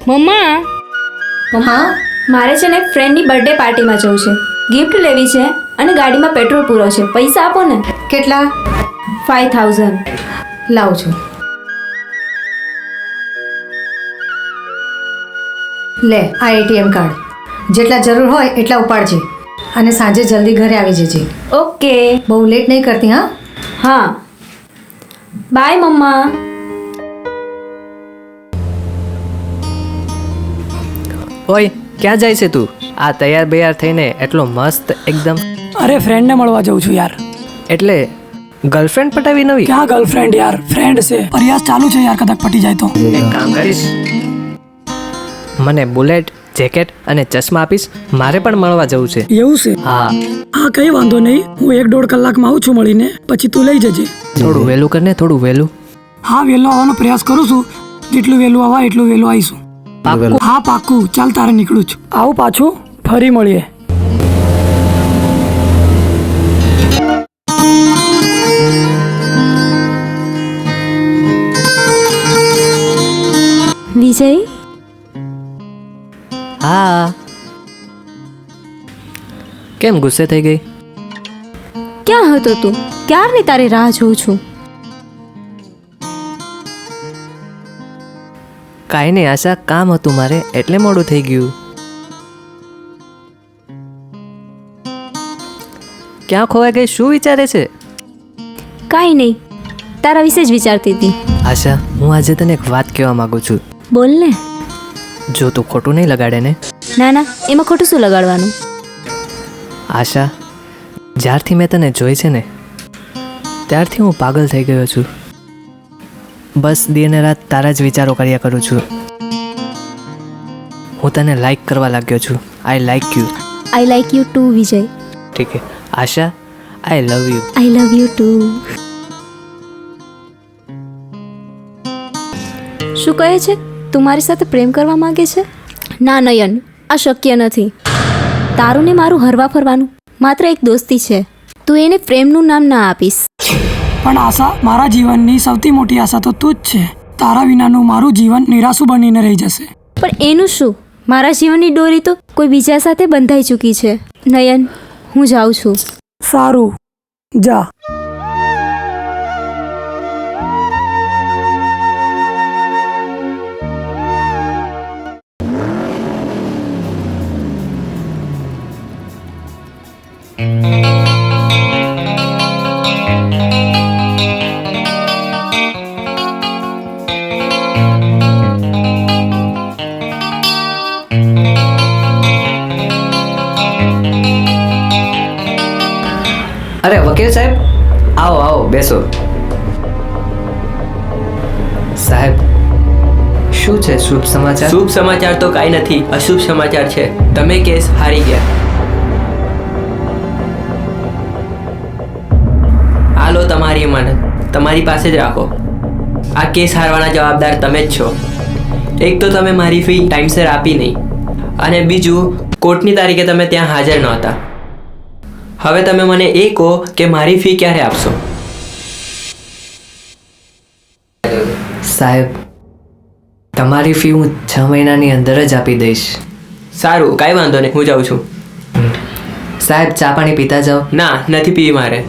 મમ્મા હા, મારે છે ને ફ્રેન્ડની બર્થડે પાર્ટીમાં જવું છે, ગિફ્ટ લેવી છે અને ગાડીમાં પેટ્રોલ પૂરો છે. પૈસા આપો ને. કેટલા? 5000. લાવું છું. લે આ એટીએમ કાર્ડ. જેટલા જરૂર હોય એટલા ઉપાડજે અને સાંજે જલ્દી ઘરે આવી જજે. ઓકે. બહુ લેટ નહીં કરતી હા? હા, બાય મમ્મા. ઓય ક્યાં જાય છે તું? આ તૈયાર બૈયાર થઈને એટલો મસ્ત એકદમ. અરે ફ્રેન્ડને મળવા જઉં છું યાર. એટલે ગર્લફ્રેન્ડ પટાવી નવી? ક્યાં ગર્લફ્રેન્ડ યાર, ફ્રેન્ડ છે. પ્રયાસ ચાલુ છે યાર, કદાચ પટી જાય તો. એક કામ કરીશ, મને બુલેટ, જેકેટ અને ચશ્મા આપીશ. મારે પણ મળવા જવું છે. એવું છે? હા. હા કઈ વાંધો નહીં, હું 1-1.5 કલાકમાં આવું છું મળીને, પછી તું લઈ જજે. થોડું વહેલું કરને, થોડું વહેલું. હા વહેલો આવવાનો પ્રયાસ કરું છું, જેટલું વહેલું આવા એટલું વહેલું આવીશું. હા પાક્કું. ચાલ તારે નીકળું છું. આવું પાછું, ફરી મળીએ. વિજય, હા. કેમ ગુસ્સે થઈ ગઈ? ક્યાં હતો તું? ક્યારની તારી રાહ જોઉં છું. કાંઈ નહીં આશા, કામ હતું મારે એટલે મોડું થઈ ગયું. ક્યાં ખોવાઈ ગઈ? શું વિચારે છે? કાંઈ નહીં, તારા વિશે જ વિચારતી હતી. આશા, હું આજે તને એક વાત કહેવા માંગુ છું. બોલ ને. જો તું ખોટું નહીં લગાડે ને? ના ના, એમાં ખોટું શું લગાડવાનું? આશા, જ્યારથી મેં તને જોઈ છે ને ત્યારથી હું પાગલ થઈ ગયો છું. બસ દિન રાત તારા જ વિચારો કર્યા કરું છું. હું તને લાઈક કરવા લાગ્યો છું. I like you. I like you too Vijay. ઠીક છે Asha, I love you. I love you too. શું કહે છે? તું મારી સાથે પ્રેમ કરવા માંગે છે? ના નયન, આ શક્ય નથી. તારું ને મારું હરવા ફરવાનું માત્ર એક દોસ્તી છે. તું એને પ્રેમનું નામ ના આપીશ. પણ આશા, મારા જીવનની સૌથી મોટી આશા તો તું જ છે. તારા વિનાનું મારું જીવન નિરાશુ બનીને રહી જશે. પણ એનું શું? મારા જીવનની દોરી તો કોઈ બીજા સાથે બંધાઈ ચૂકી છે. નયન, હું જાઉં છું. સારું, જા. અરે વકીલ સાહેબ, આવો આવો, બેસો. સાહેબ, શું છે શુભ સમાચાર? શુભ સમાચાર તો કાંઈ નથી, અશુભ સમાચાર છે. તમે કેસ હારી ગયા. આ લો તમારી અમાનત, તમારી પાસે જ રાખો. આ કેસ હારવાના જવાબદાર તમે જ છો. એક તો તમે મારી ફી ટાઈમસર આપી નહીં, અને બીજું કોર્ટની તારીખે તમે ત્યાં હાજર નહોતા. હવે તમે મને એ કહો કે મારી ફી ક્યારે આપશો? સાહેબ, તમારી ફી હું 6 મહિનાની અંદર જ આપી દઈશ. સારું, કાંઈ વાંધો નહીં, હું જાઉં છું. સાહેબ, ચા પાણી પીતા જાઓ. ના, નથી પીવી મારે.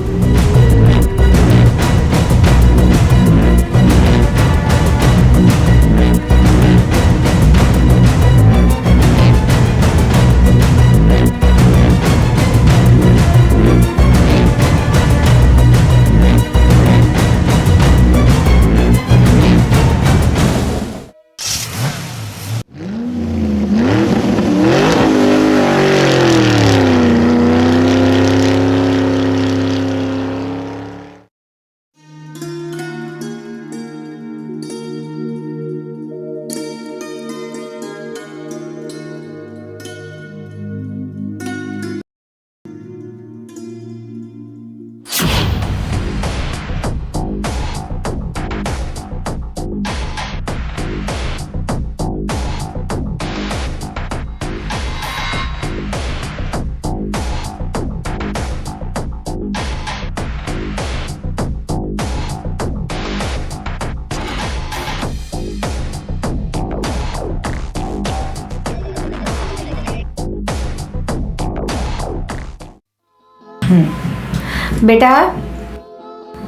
બેટા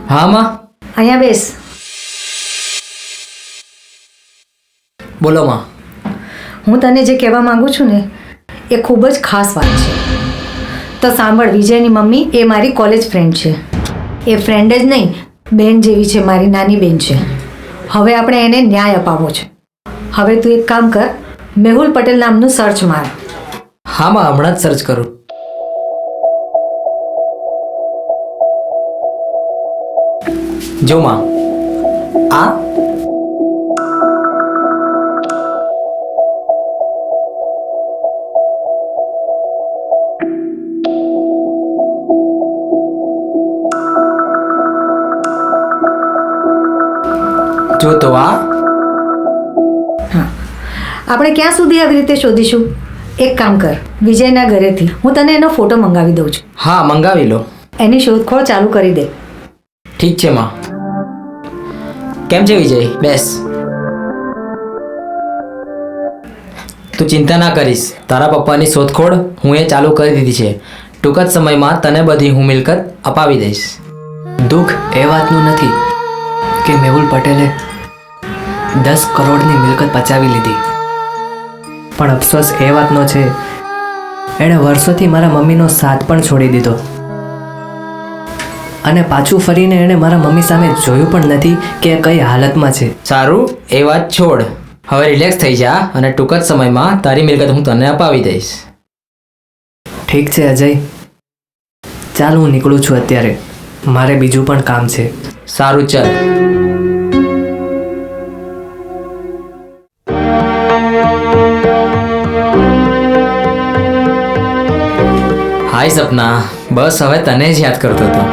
હા માં. અહીંયા બેસ. બોલો માં. હું તને જે કહેવા માંગુ છું ને એ ખૂબ જ ખાસ વાત છે. તો સાંભળ, વિજયની મમ્મી એ મારી કોલેજ ફ્રેન્ડ છે. એ ફ્રેન્ડ જ નહીં, બેન જેવી છે, મારી નાની બેન છે. હવે આપણે એને ન્યાય અપાવવો છે. હવે તું એક કામ કર, મેહુલ પટેલ નામનું સર્ચ માર. હા માં, હમણાં જ સર્ચ કરું. જો માં, આ જો તો આ આપણે ક્યાં સુધી આવી રીતે શોધીશું? એક કામ કર, વિજયના ઘરેથી હું તને એનો ફોટો મંગાવી દઉં છું. હા, મંગાવી લો. એની શોધખોળ ચાલુ કરી દે. ઠીક છે માં. કેમ છે વિજય? બેસ. તું ચિંતા ના કરીશ, તારા પપ્પાની શોધખોળ હું એ ચાલુ કરી દીધી છે. ટૂંક જ સમયમાં તને બધી હું મિલકત અપાવી દઈશ. દુઃખ એ વાતનું નથી કે મેહુલ પટેલે 10 કરોડની મિલકત પચાવી લીધી, પણ અફસોસ એ વાતનો છે એણે વર્ષોથી મારા મમ્મીનો સાથ પણ છોડી દીધો, અને પાછું ફરીને એણે મારા મમ્મી સામે જોયું પણ નથી કે એ કઈ હાલતમાં છે. સારું, એ વાત છોડ. હવે રિલેક્સ થઈ જા અને ટૂંક જ સમયમાં તારી મિલકત હું તને અપાવી દઈશ. ઠીક છે અજય, ચાલ હું નીકળું છું અત્યારે, મારે બીજું પણ કામ છે. સારું, ચાલ. હાય સપના, બસ હવે તને જ યાદ કરતો હતો.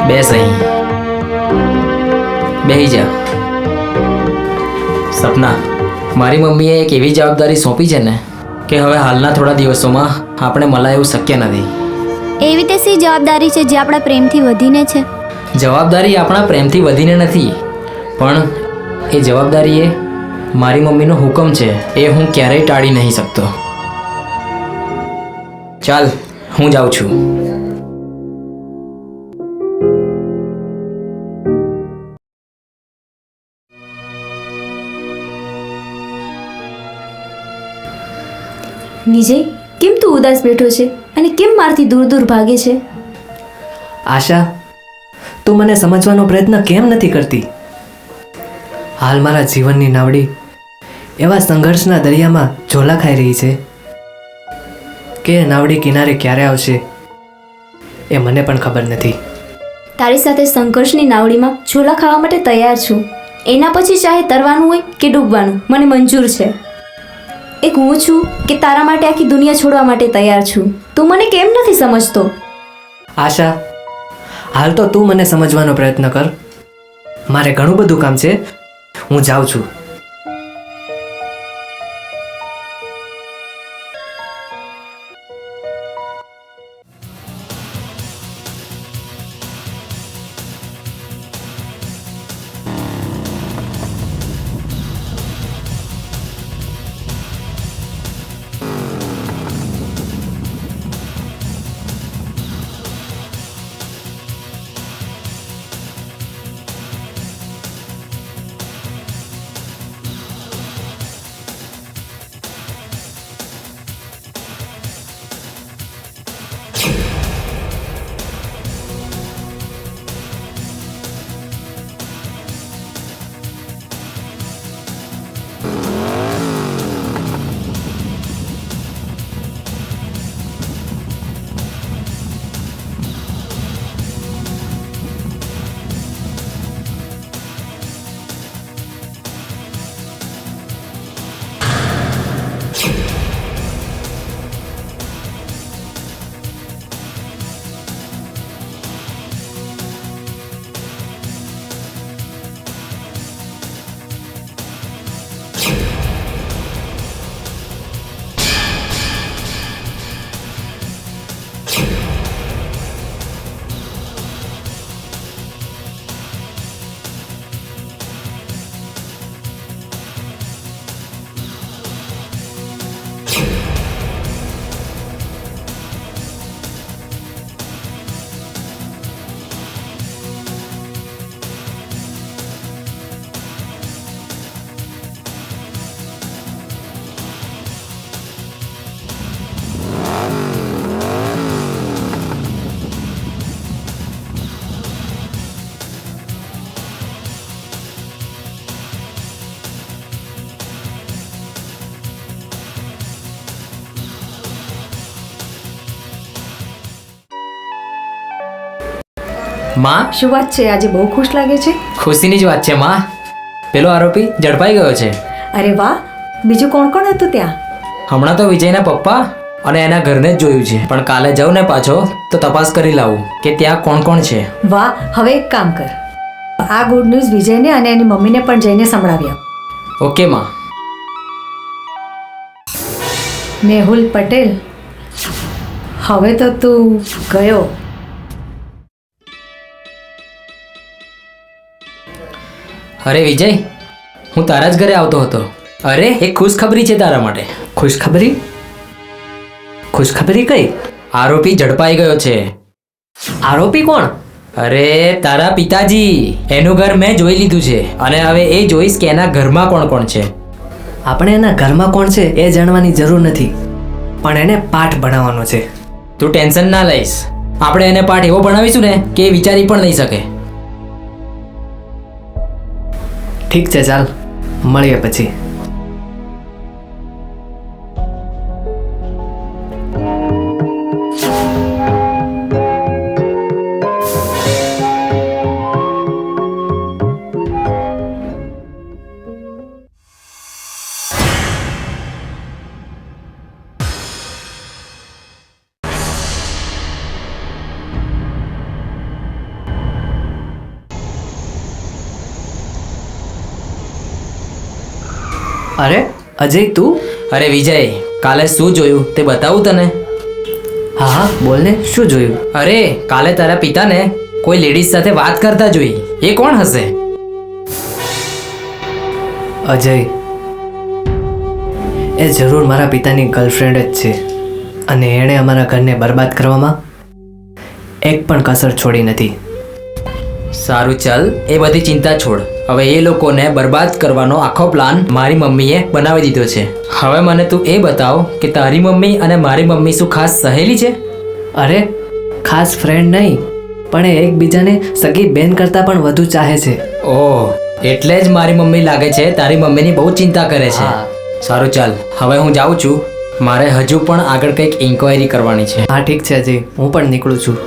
બેસ અહીં, બેહી જા. સપના, મારી મમ્મીએ એક એવી જવાબદારી સોંપી છે ને કે હવે હાલના થોડા દિવસોમાં આપણે મળાય એવું શક્ય નથી. એવી તે સી જવાબદારી છે જે આપણા પ્રેમથી વધીને છે? જવાબદારી આપણા પ્રેમથી વધીને નથી, પણ એ જવાબદારી એ મારી મમ્મીનો હુકમ છે, એ હું ક્યારેય ટાળી નહીં શકતો. ચાલ, હું જાઉં છું. વિજય, કેમ તું ઉદાસ બેઠો છે અને કેમ મારથી દૂર દૂર ભાગે છે? આશા, તું મને સમજવાનો પ્રયત્ન કેમ નથી કરતી? હાલ મારા જીવનની નાવડી એવા સંઘર્ષના દરિયામાં ઝોલા ખાઈ રહી છે કે એ નાવડી કિનારે ક્યારે આવશે એ મને પણ ખબર નથી. તારી સાથે સંઘર્ષની નાવડીમાં ઝોલા ખાવા માટે તૈયાર છું. એના પછી ચાહે તરવાનું હોય કે ડૂબવાનું, મને મંજૂર છે. એક હું છું કે તારા માટે આખી દુનિયા છોડવા માટે તૈયાર છું. તું મને કેમ નથી સમજતો? આશા, હાલ તો તું મને સમજવાનો પ્રયત્ન કર. મારે ઘણું બધું કામ છે, હું જાઉં છું. માં, શું વાત છે, આજે બહુ ખુશ લાગે છે? ખુશીની જ વાત છે માં. પેલો આરોપી ઝડપાઈ ગયો છે. અરે વાહ, બીજું કોણ કોણ હતું ત્યાં? હમણાં તો વિજયના પપ્પા અને એના ઘરને જ જોયું છે, પણ કાલે જાઉં ને પાછો તો તપાસ કરી લાવું કે ત્યાં કોણ કોણ છે. વાહ, હવે એક કામ કર, આ ગુડ ન્યૂઝ વિજયને અને એની મમ્મીને પણ જઈને સંભળાવી આપ. ઓકે માં. મેહુલ પટેલ, હવે તો તું ગયો. અરે વિજય, હું તારા જ ઘરે આવતો હતો. અરે એક ખુશખબરી છે તારા માટે. ખુશખબરી? ખુશખબરી કઈ? આરોપી ઝડપાઈ ગયો છે. આરોપી કોણ? અરે તારા પિતાજી. એનું ઘર મેં જોઈ લીધું છે અને હવે એ જોઈશ કે એના ઘરમાં કોણ કોણ છે. આપણે એના ઘરમાં કોણ છે એ જાણવાની જરૂર નથી, પણ એને પાઠ ભણાવવાનો છે. તું ટેન્શન ના લઈશ. આપણે એને પાઠ એવો ભણાવીશું ને કે એ વિચારી પણ નહીં શકે. ઠીક છે, ચાલ મળીએ પછી. અરે અજય, તું? અરે વિજય, કાલે શું જોયું તે બતાવું તને? હા હા, બોલને, શું જોયું? અરે કાલે તારા પિતાને કોઈ લેડીઝ સાથે વાત કરતા જોઈ. એ કોણ હશે? અજય, એ જરૂર મારા પિતાની ગર્લફ્રેન્ડ જ છે, અને એણે અમારા ઘરને બરબાદ કરવામાં એક પણ કસર છોડી નથી. સારું, ચાલ એ બધી ચિંતા છોડ. હવે એ લોકોને બરબાદ કરવાનો આખો પ્લાન મારી મમ્મીએ બનાવી દીધો છે. હવે મને તું એ બતાવ કે તારી મમ્મી અને મારી મમ્મી શું ખાસ સહેલી છે? અરે ખાસ ફ્રેન્ડ નહીં, પણ એ એકબીજાને સગી બેન કરતાં પણ વધુ ચાહે છે. ઓહ, એટલે જ મારી મમ્મી લાગે છે તારી મમ્મીની બહુ ચિંતા કરે છે. હા. સારું, ચાલ હવે હું જાઉં છું. મારે હજુ પણ આગળ કંઈક ઇન્ક્વાયરી કરવાની છે. હા ઠીક છે અજય, હું પણ નીકળું છું.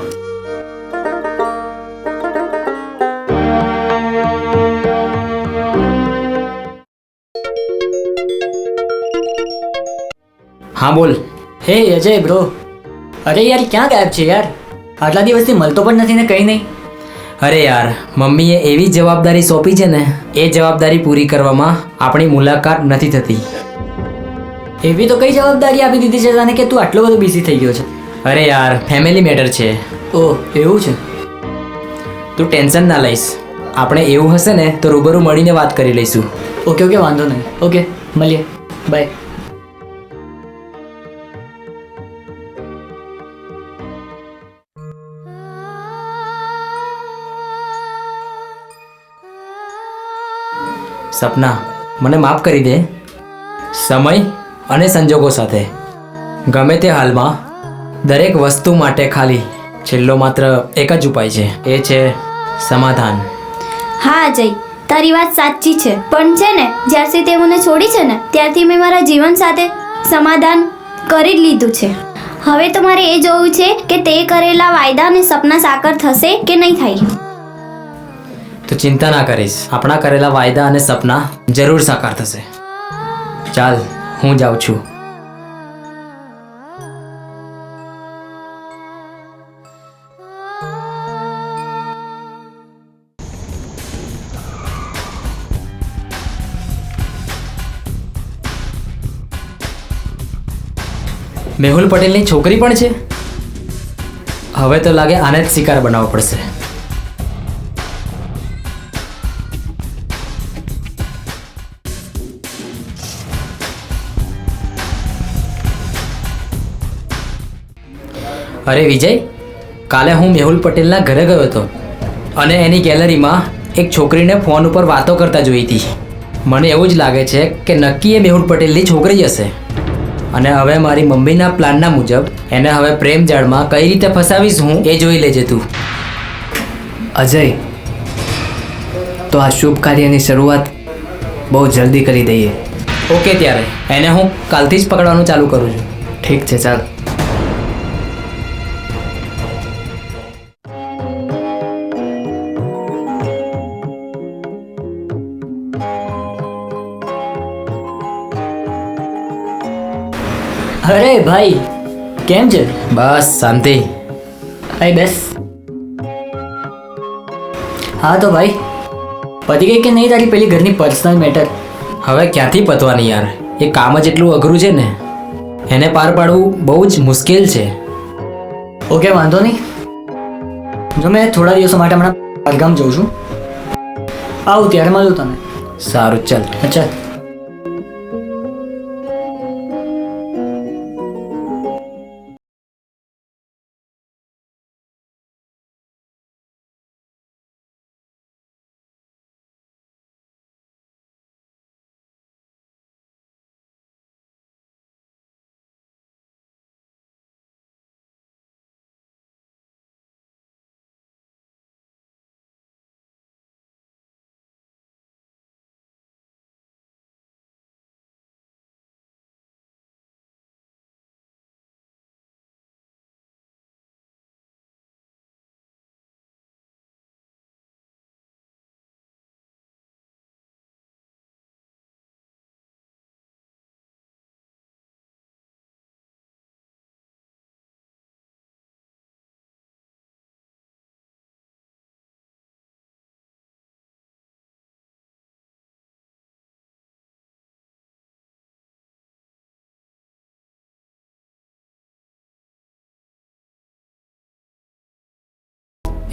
હા બોલ. હે અજય બ્રો, અરે યાર ક્યાં ગાયબ છે યાર? આટલા દિવસથી મળતો પણ નથી ને કંઈ નહીં. અરે યાર, મમ્મીએ એવી જવાબદારી સોંપી છે ને, એ જવાબદારી પૂરી કરવામાં આપણી મુલાકાત નથી થતી. એવી તો કઈ જવાબદારી આપી દીધી છે તને કે તું આટલો બધો બિઝી થઈ ગયો છે? અરે યાર, ફેમિલી મેટર છે. ઓહ, એવું છે. તું ટેન્શન ના લઈશ. આપણે એવું હશે ને તો રૂબરૂ મળીને વાત કરી લઈશું. ઓકે ઓકે, વાંધો નહીં. ઓકે, મળીએ. બાય. સપના, મને માફ કરી દે. સમય અને સંજોગો સાથે ગમે તે હાલમાં દરેક વસ્તુ માટે ખાલી છેલ્લો માત્ર એક જ ઉપાય છે, એ છે સમાધાન. હા અજય, તારી વાત સાચી છે, પણ છે ને જ્યારથી તે મને છોડી છે ને ત્યારથી મેં મારા જીવન સાથે સમાધાન કરી જ લીધું છે. હવે તો મારે એ જોવું છે કે તે કરેલા વાયદા અને સપના સાકાર થશે કે નહીં થાય. તો ચિંતા ના કરીશ, આપણા કરેલા વાયદા અને સપના જરૂર સાકાર થશે. ચાલ, હું જાઉં છું. મેહુલ પટેલની છોકરી પણ છે. હવે તો લાગે આને જ શિકાર બનાવવો પડશે. અરે વિજય, કાલે હું મેહુલ પટેલના ઘરે ગયો હતો અને એની ગેલેરીમાં એક છોકરીને ફોન ઉપર વાતો કરતા જોઈ હતી. મને એવું જ લાગે છે કે નક્કી એ મેહુલ પટેલની છોકરી હશે. અને હવે મારી મમ્મીના પ્લાનના મુજબ એને હવે પ્રેમ જાળમાં કઈ રીતે ફસાવીશ હું એ જોઈ લેજે તું. અજય, તો આ શુભ કાર્યની શરૂઆત બહુ જલ્દી કરી દઈએ. ઓકે, ત્યારે એને હું કાલથી જ પકડવાનું ચાલુ કરું છું. ઠીક છે, ચાલ. અરે ભાઈ કેમ છે? બસ શાંતિ. ભાઈ બેસ. હા તો ભાઈ પતી ગઈ કે નહીં તારી પેલી ઘરની પર્સનલ મેટર? હવે ક્યાંથી પતવાની યાર, એ કામ જ એટલું અઘરું છે ને, એને પાર પાડવું બહુ જ મુશ્કેલ છે. ઓકે વાંધો નહીં. જો મેં થોડા દિવસો માટે હમણાં બહારગામ જઉં છું, આવું ત્યારે મળું તને. સારું ચાલ. અચ્છા.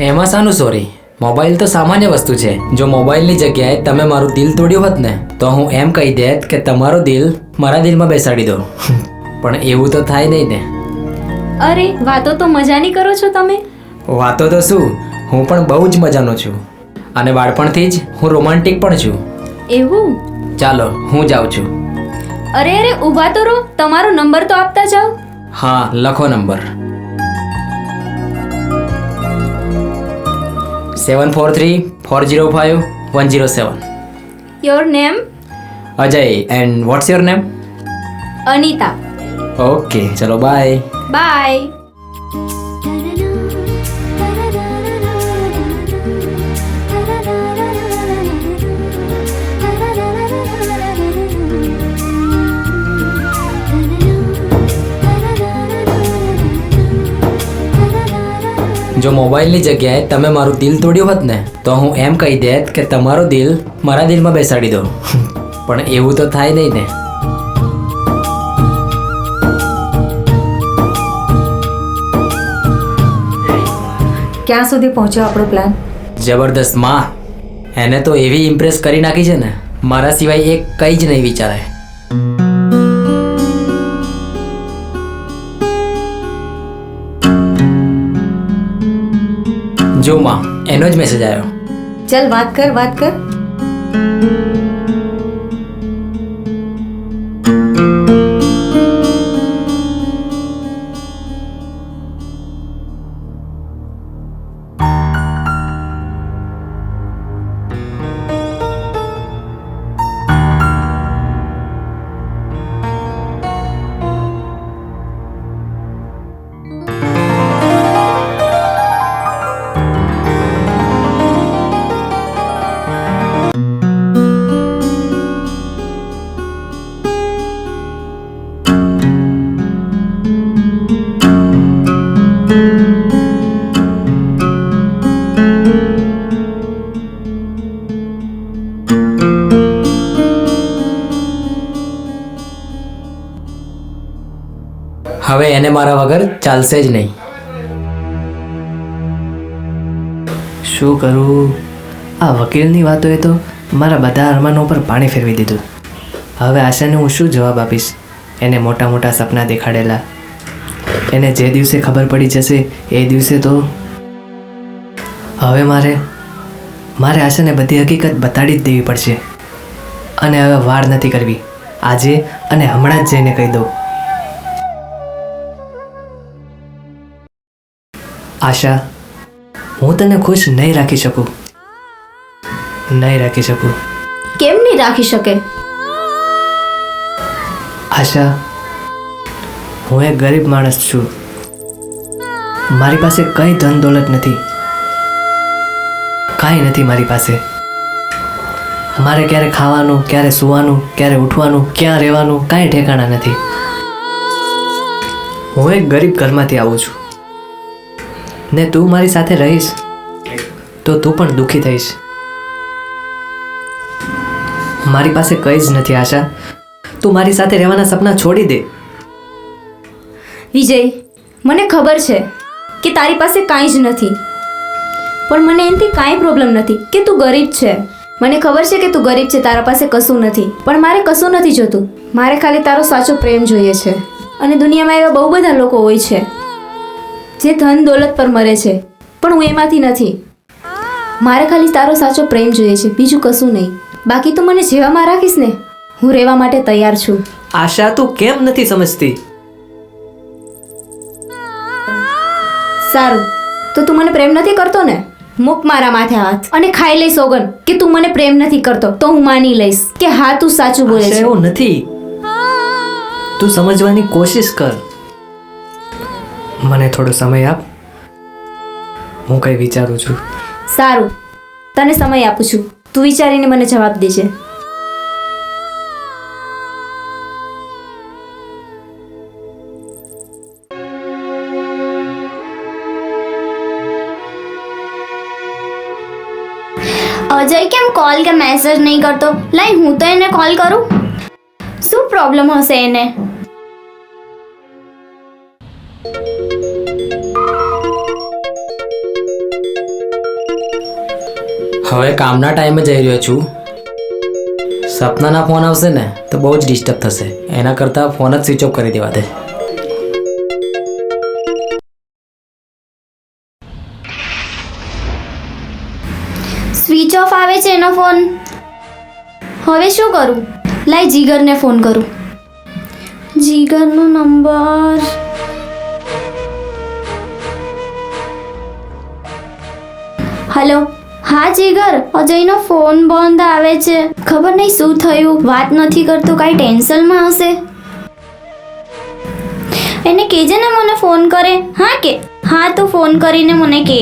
એમાં શાનું સોરી? મોબાઈલ તો સામાન્ય વસ્તુ છે. જો મોબાઈલની જગ્યાએ તમે મારું દિલ તોડ્યું હોત ને તો હું એમ કહી દેત કે તમારું દિલ મારા દિલમાં બેસાડી દો. પણ એવું તો થાય નહીં ને. અરે વાતો તો મજાની કરો છો તમે. વાતો તો શું, હું પણ બહુ જ મજાનો છું અને બાળપણથી જ હું રોમાન્ટિક પણ છું. એવું? ચાલો હું જાઉં છું. અરે અરે ઊભા તો રહો, તમારો નંબર તો આપતા જાઓ. હા લખો number. 743405 your name? Ajay. And what's your name? Anita. Okay ચલો બાય. બાય. જો મોબાઈલની જગ્યાએ તમે મારું દિલ તોડ્યું હોત ને તો હું એમ કહી દેત કે તમારું દિલ મારા દિલમાં બેસાડી દો. પણ એવું તો થાય નહીં ને. ક્યાં સુધી પહોંચ્યો આપણો પ્લાન? જબરદસ્ત માં, એને તો એવી ઇમ્પ્રેસ કરી નાખી છે ને, મારા સિવાય એ કંઈ જ નહીં વિચારે. જો માં, એનો જ મેસેજ આવ્યો. ચાલ વાત કર, વાત કર. હવે એને મારા વગર ચાલશે જ નહીં. શું કરું? આ વકીલની વાતોએ તો મારા બધા અરમાનો પર પાણી ફેરવી દીધું. હવે આશાને હું શું જવાબ આપીશ? એને મોટા મોટા સપના દેખાડેલા. એને જે દિવસે ખબર પડી જશે એ દિવસે તો હવે મારે આશાને બધી હકીકત બતાડી જ દેવી પડશે. અને હવે વાર નથી કરવી. આજે અને હમણાં જ જઈને કહી દઉં. આશા, હું તને ખુશ નહીં રાખી શકું. નહીં રાખી શકું. કેમ નહીં રાખી શકે? આશા, હું એક ગરીબ માણસ છું. મારી પાસે કંઈ ધન દોલત નથી. કાંઈ નથી મારી પાસે. મારે ક્યારે ખાવાનું, ક્યારે સૂવાનું, ક્યારે ઉઠવાનું, ક્યાં રહેવાનું કાંઈ ઠેકાણા નથી. હું એક ગરીબ ઘરમાંથી આવું છું ને તું મારી સાથે રહીશ તો તું પણ દુઃખી થઈશ. મારી પાસે કંઈ જ નથી આશા. તું મારી સાથે રહેવાના સપના છોડી દે. વિજય, મને ખબર છે કે તારી પાસે કાંઈ જ નથી, પણ મને એનાથી કાંઈ પ્રોબ્લેમ નથી કે તું ગરીબ છે. મને ખબર છે કે તું ગરીબ છે, તારા પાસે કશું નથી, પણ મારે કશું નથી જોતું. મારે ખાલી તારો સાચો પ્રેમ જોઈએ છે. અને દુનિયામાં એવા બહુ બધા લોકો હોય છે જે ધન દોલત પર મરે છે, પણ હું એમાંથી નથી. મારે ખાલી તારો સાચો પ્રેમ જોઈએ છે, બીજું કશું નહીં. બાકી તું મને જેવામાં રાખીશ ને, હું રહેવા માટે તૈયાર છું. આશા, તું કેમ નથી સમજતી? સારું, તો તું મને પ્રેમ નથી કરતો ને? મૂક મારા માથે હાથ અને ખાઈ લઈ સોગન કે તું મને પ્રેમ નથી કરતો. તો હું માની લઈશ કે હા, તું સાચું બોલે આશા, છે. એવું નથી. તું સમજવાની કોશિશ કર. મને થોડો સમય આપ, હું કંઈ વિચારું છું. સારું, તને સમય આપું છું. તું વિચારીને મને જવાબ દેજે. અજય કેમ કોલ કે મેસેજ નહીં કરતો? લાઈ હું તો એને કોલ કરું. શું પ્રોબ્લેમ હશે એને? હવે કામના ટાઈમે જઈ રહ્યો છું. સપનાના ફોન આવશે ને તો બહુ જ ડિસ્ટર્બ થશે. એના કરતાં ફોન જ સ્વિચ ઓફ કરી દેવા દે. સ્વિચ ઓફ આવે છે એનો ફોન. હવે શું કરું? લાઈ જીગરને ફોન કરું. જીગરનો નંબર. હલો. હા જીગર, અજયનો ફોન બંધ આવે છે. ખબર નહીં શું થયું, વાત નથી કરતો, કાંઈ ટેન્શનમાં હશે. એને કહેજે ને મને ફોન કરે. હા કે હા, તું ફોન કરીને મને કહે.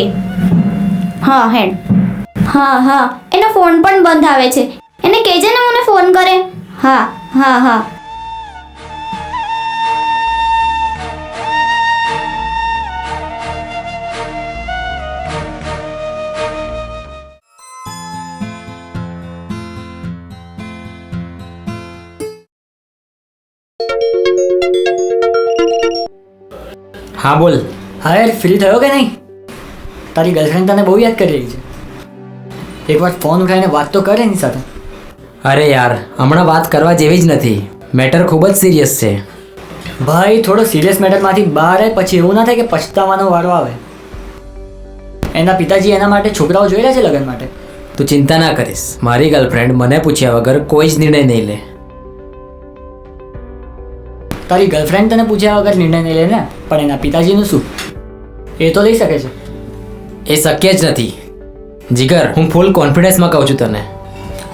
હા હેડ. હા હા, એનો ફોન પણ બંધ આવે છે. એને કહેજે ને મને ફોન કરે. હા હા હા. હા બોલ. હા યાર, ફ્રી થયો કે નહીં? તારી ગર્લફ્રેન્ડ તને બહુ યાદ કરી રહી છે. એકવાર ફોન ઉઠાવીને વાત તો કરે એની સાથે. અરે યાર, હમણાં વાત કરવા જેવી જ નથી. મેટર ખૂબ જ સિરિયસ છે. ભાઈ, થોડો સિરિયસ મેટરમાંથી બહાર આવે પછી એવું ના થાય કે પછતાવાનો વારો આવે. એના પિતાજી એના માટે છોકરાઓ જોઈ રહ્યા છે લગ્ન માટે. તું ચિંતા ના કરીશ. મારી ગર્લફ્રેન્ડ મને પૂછ્યા વગર કોઈ જ નિર્ણય નહીં લે. તારી ગર્લફ્રેન્ડ તને પૂછ્યા વગર નિર્ણય નહીં લે ને, પણ એના પિતાજીનું શું? એ તો લઈ શકે છે. એ શક્ય જ નથી. જીગર, હું ફૂલ કોન્ફિડન્સમાં કહું છું તને.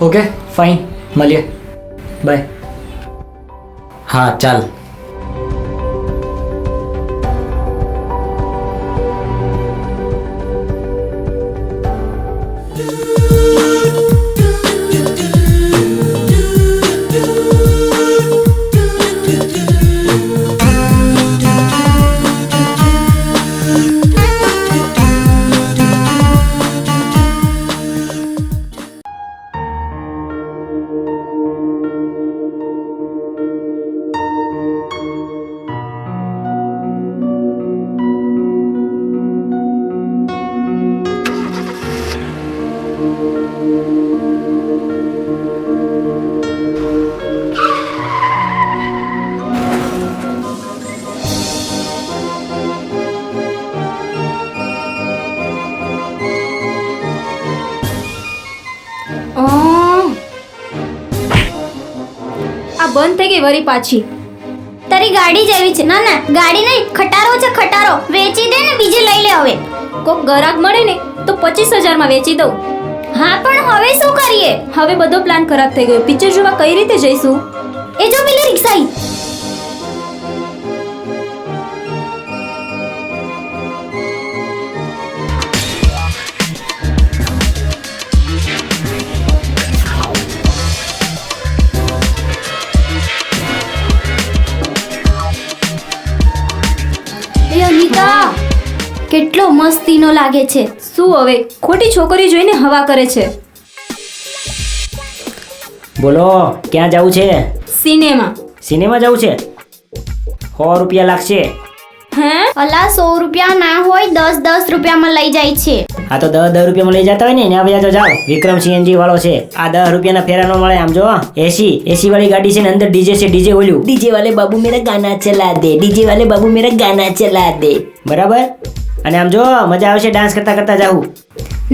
ઓકે ફાઇન, મળીએ. બાય. હા ચાલ. આ બંધ થઈ ગઈ વરી પાછી. તારી ગાડી જેવી છે. ના ના, ગાડી નહીં, ખટારો છે ખટારો. વેચી દે ને બીજી લઈ લે હવે. કોક ગરાક મળે ને તો 25,000માં વેચી દઉં. હા પણ હવે શું કરીએ? હવે બધો પ્લાન ખરાબ થઈ ગયો. પિક્ચર જોવા કઈ રીતે જઈશું? એ જો પેલી રિક્ષા આવી. કેટલો મસ્તીનો લાગે છે. શું હવે ખોટી છોકરી જોઈને હવા કરે છે. બોલો ક્યાં જવું છે? સિનેમા. સિનેમા જવું છે? 100 રૂપિયા લાગશે. હે? અલા 100 રૂપિયા ના હોય 10 રૂપિયામાં લઈ જાય છે. આ તો 10 રૂપિયામાં લઈ જતા હોય ને ત્યાં બધા તો જાઓ. વિક્રમ સીએનજી વાળો છે. આ 10 રૂપિયાના ફેરા નો મળે. આમ જો એસી વાળી ગાડી છે ને, અંદર ડીજે છે. ડીજે ઓલ્યું ડીજે વાલે બાબુ મેરા ગાના ચલા દે, ડીજે વાલે બાબુ મેરા ગાના ચલા દે. બરાબર? અને આમ જો મજા આવશે ડાન્સ કરતા કરતા જાવું.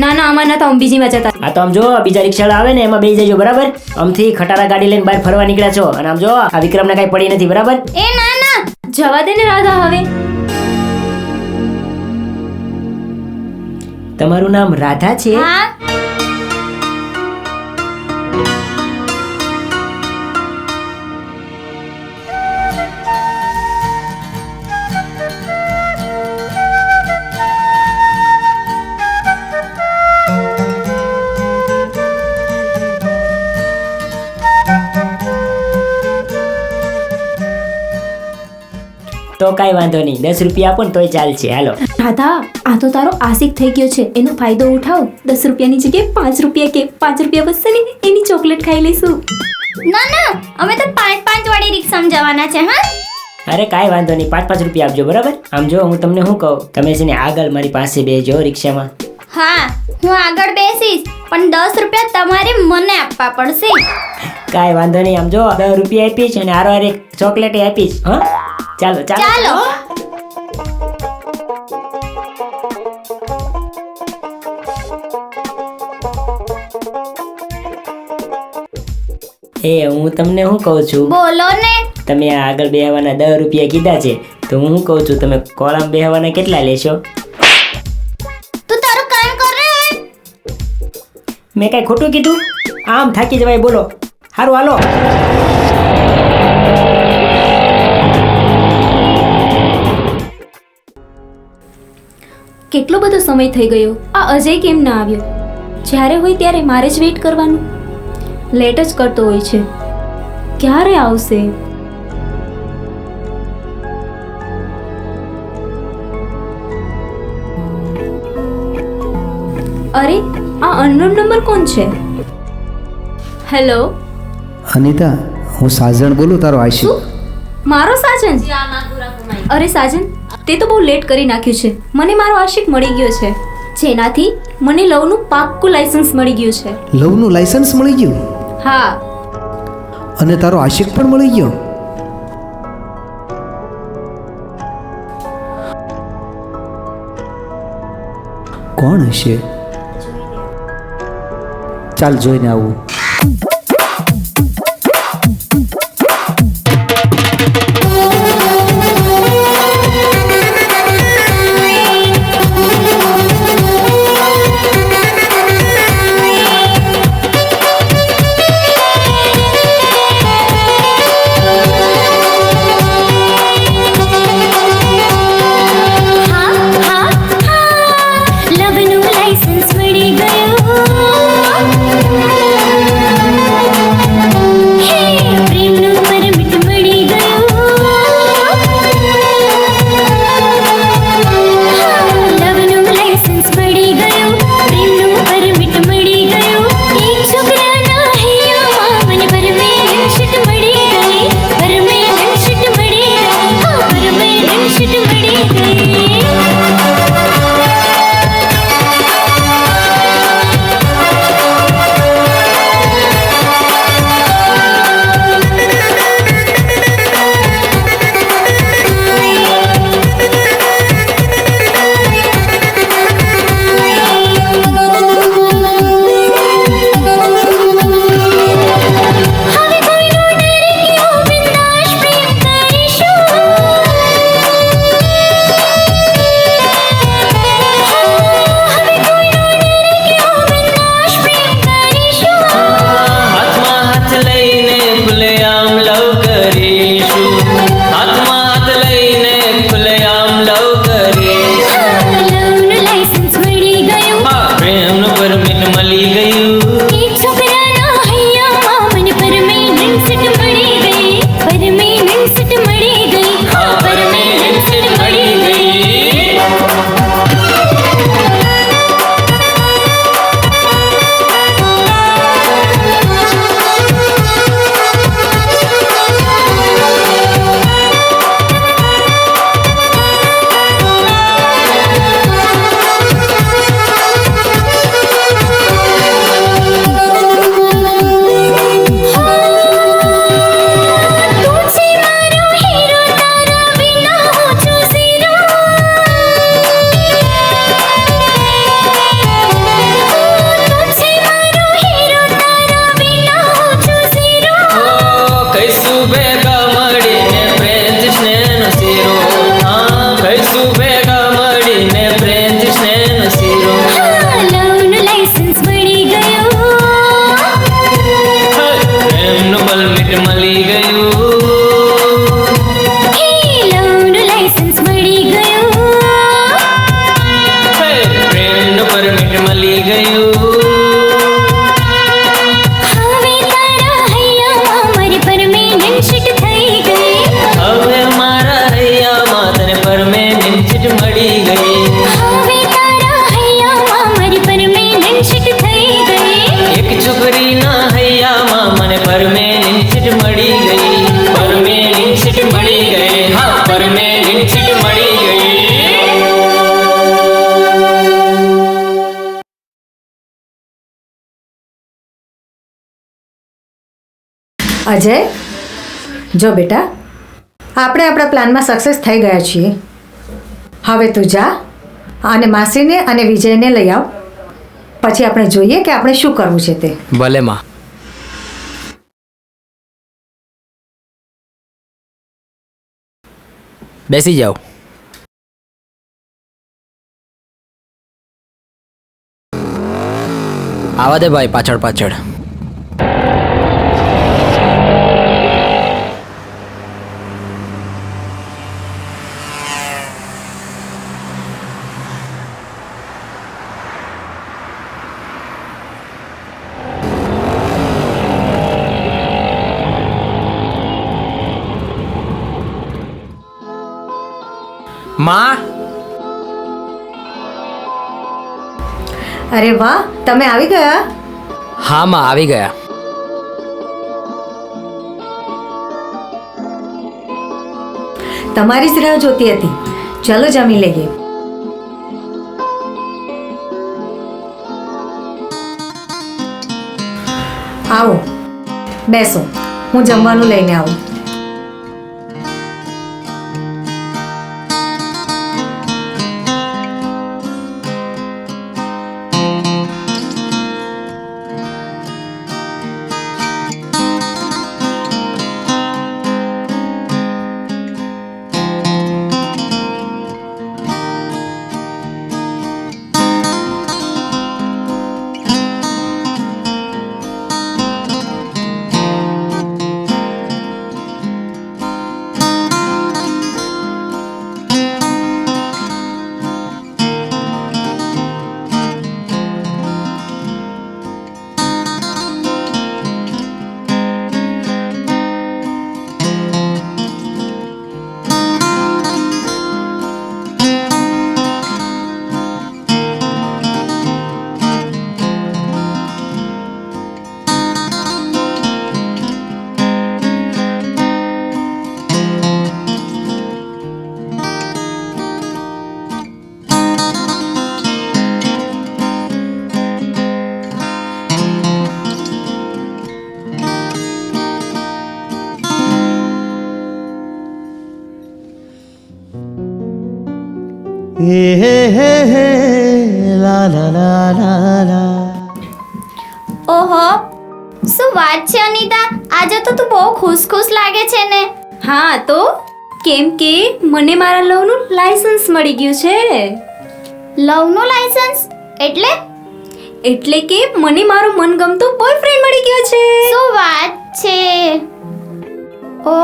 ના ના આમાં નતા, હું બીજીમાં જતા. આ તો આમ જો બીજા રિક્ષાવાળા આવે ને એમાં બેસી જજો. બરાબર? આમથી ખટારા ગાડી લઈને બહાર ફરવા નીકળ્યા છો અને આમ જો આ વિક્રમને કઈ પડી નથી. બરાબર? એ ના ના, જવા દે ને રાધા હવે. તમારું નામ રાધા છે? હા. તો કાંઈ વાંધો નહીં, 10 રૂપિયા આપો ને તોય ચાલશે. હાલો. રાધા આ તો તારો આશિક થઈ ગયો છે, એનો ફાયદો ઉઠાવ. 10 રૂપિયાની જગ્યાએ 5 રૂપિયા કે 5 રૂપિયા બચશે ને એની ચોકલેટ ખાઈ લઈશું. ના ના, અમે તો 5 વાળી રિક્ષામાં જવાના છે. હા. અરે કાંઈ વાંધો નહીં, 5 રૂપિયા આપજો. બરાબર? આમ જો હું તમને શું કહું, તમે છે ને આગળ મારી પાસે બેસજો રિક્ષામાં. હા, હું આગળ બેસીશ પણ 10 રૂપિયા તમારે મને આપવા પડશે. કાંઈ વાંધો નહીં. આમ જો 10 રૂપિયા આપીશ અને હારો હારે ચોકલેટ આપીશ. હા, ચાલો ચાલો. ચાલો. હું તમને શું કહું છું, બોલો ને. તમે આ આગળ બેહવાના 10 રૂપિયા કીધા છે, તો હું શું કહું છું, તમે કોળામાં બેહવાના કેટલા લેશો? તું તારું કામ કર ને હવે. મેં કાંઈ ખોટું કીધું? આમ થાકી જવાય. બોલો. સારું હાલો. કેટલો બધો સમય થઈ ગયો, આ અજય કેમ ના આવ્યો? જ્યારે હોય ત્યારે મારે જ વેઇટ કરવાનું. લેટ જ કરતો હોય છે, ક્યારે આવશે? અરે આ અનનોન નંબર કોણ છે? હેલો. અનિતા, હું સાજણ બોલું, તારો આશિક. શું? મારો સાજન? અરે સાજન, તે તો બહુ લેટ કરી નાખ્યું છે. મને મારો આશિક મળી ગયો છે, જેનાથી મને લવનું પાક્કું લાયસન્સ મળી ગયું છે. લવનું લાયસન્સ મળી ગયું? હા. અને તારો આશિક પણ મળી ગયો? કોણ હશે? ચાલ જોઈને આવું. લવનું લાયસન્સ મળી ગયું. મળી ગયું હે લવનું લાયસન્સ મળી ગયું હે, પ્રેમનું પરમિટ મળી ગયું હવે તારા હૈયામાં મારી પરમેનન્ટ સીટ થઈ ગઈ હવે મારા હૈયામાં તને પરમેનન્ટ સીટ મળી ગઈ હવે તારા હૈયામાં મારી પરમેનન્ટ સીટ થઈ ગઈ એક છોકરીના હૈયામાં મને પરમેનન્ટ સીટ મળી ગઈ પરમેનન્ટ સીટ મળી ગઈ હા પરમેનન્ટ સીટ મળી ગઈ અજય, જો બેટા, આપણે આપણા પ્લાનમાં સક્સેસ થઈ ગયા છીએ. હવે તું જા અને માસીને અને વિજયને લઈ આવ. પછી આપણે જોઈએ કે આપણે શું કરવું છે તે. ભલે માં. બેસી જાઓ. આવા દે ભાઈ, પાછળ પાછળ. માં, અરે વાહ, તમે આવી ગયા. હા માં, આવી ગયા. તમારી જ રાહ જોતી હતી. ચલો જમી લઈએ. આવો, બેસો, હું જમવાનું લઈને આવું. ઓહો, શું વાત છે અનિતા? આજે તો તું બહુ ખુશ લાગે છે ને. હા તો કેમ કે મને મારા લવનું લાયસન્સ મળી ગયું છે. લવનું લાયસન્સ એટલે? એટલે કે મને મારો મનગમતો બોયફ્રેન્ડ મળી ગયો છે. શું વાત છે? ઓ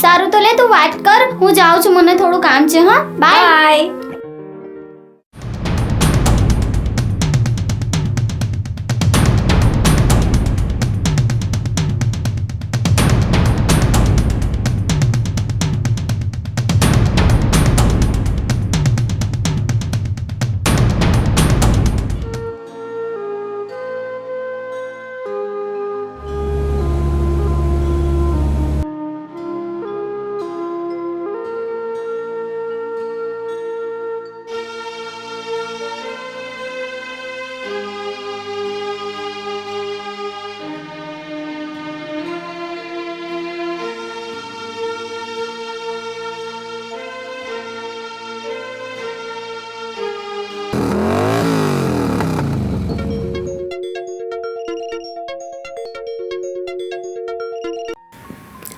સારું, તો લે તું વાત કર, હું જાઉં છું, મને થોડું કામ છે. હા, બાય. બાય.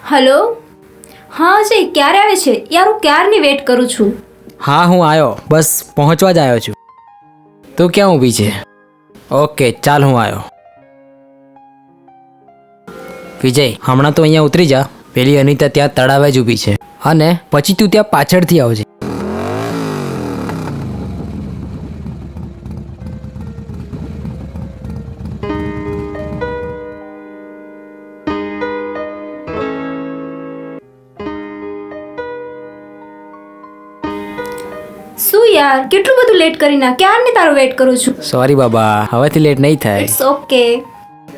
હલો, હા અજય, ક્યારે આવે છે યાર? હું ક્યારની વેટ કરું છું. હા, હું આવ્યો, બસ પહોંચવા જ આવ્યો છું. તું ક્યાં ઊભી છે? ઓકે ચાલ, હું આવ્યો. વિજય, હમણાં તો અહીંયા ઉતરી જા. પેલી અનિતા ત્યાં તળાવે જ ઊભી છે અને પછી તું ત્યાં પાછળથી આવજે. શું યાર, કેટલું બધું લેટ કરી ના, ક્યારની તારો વેટ કરું છું. સોરી બાબા, હવેથી લેટ નહીં થાય. It's okay.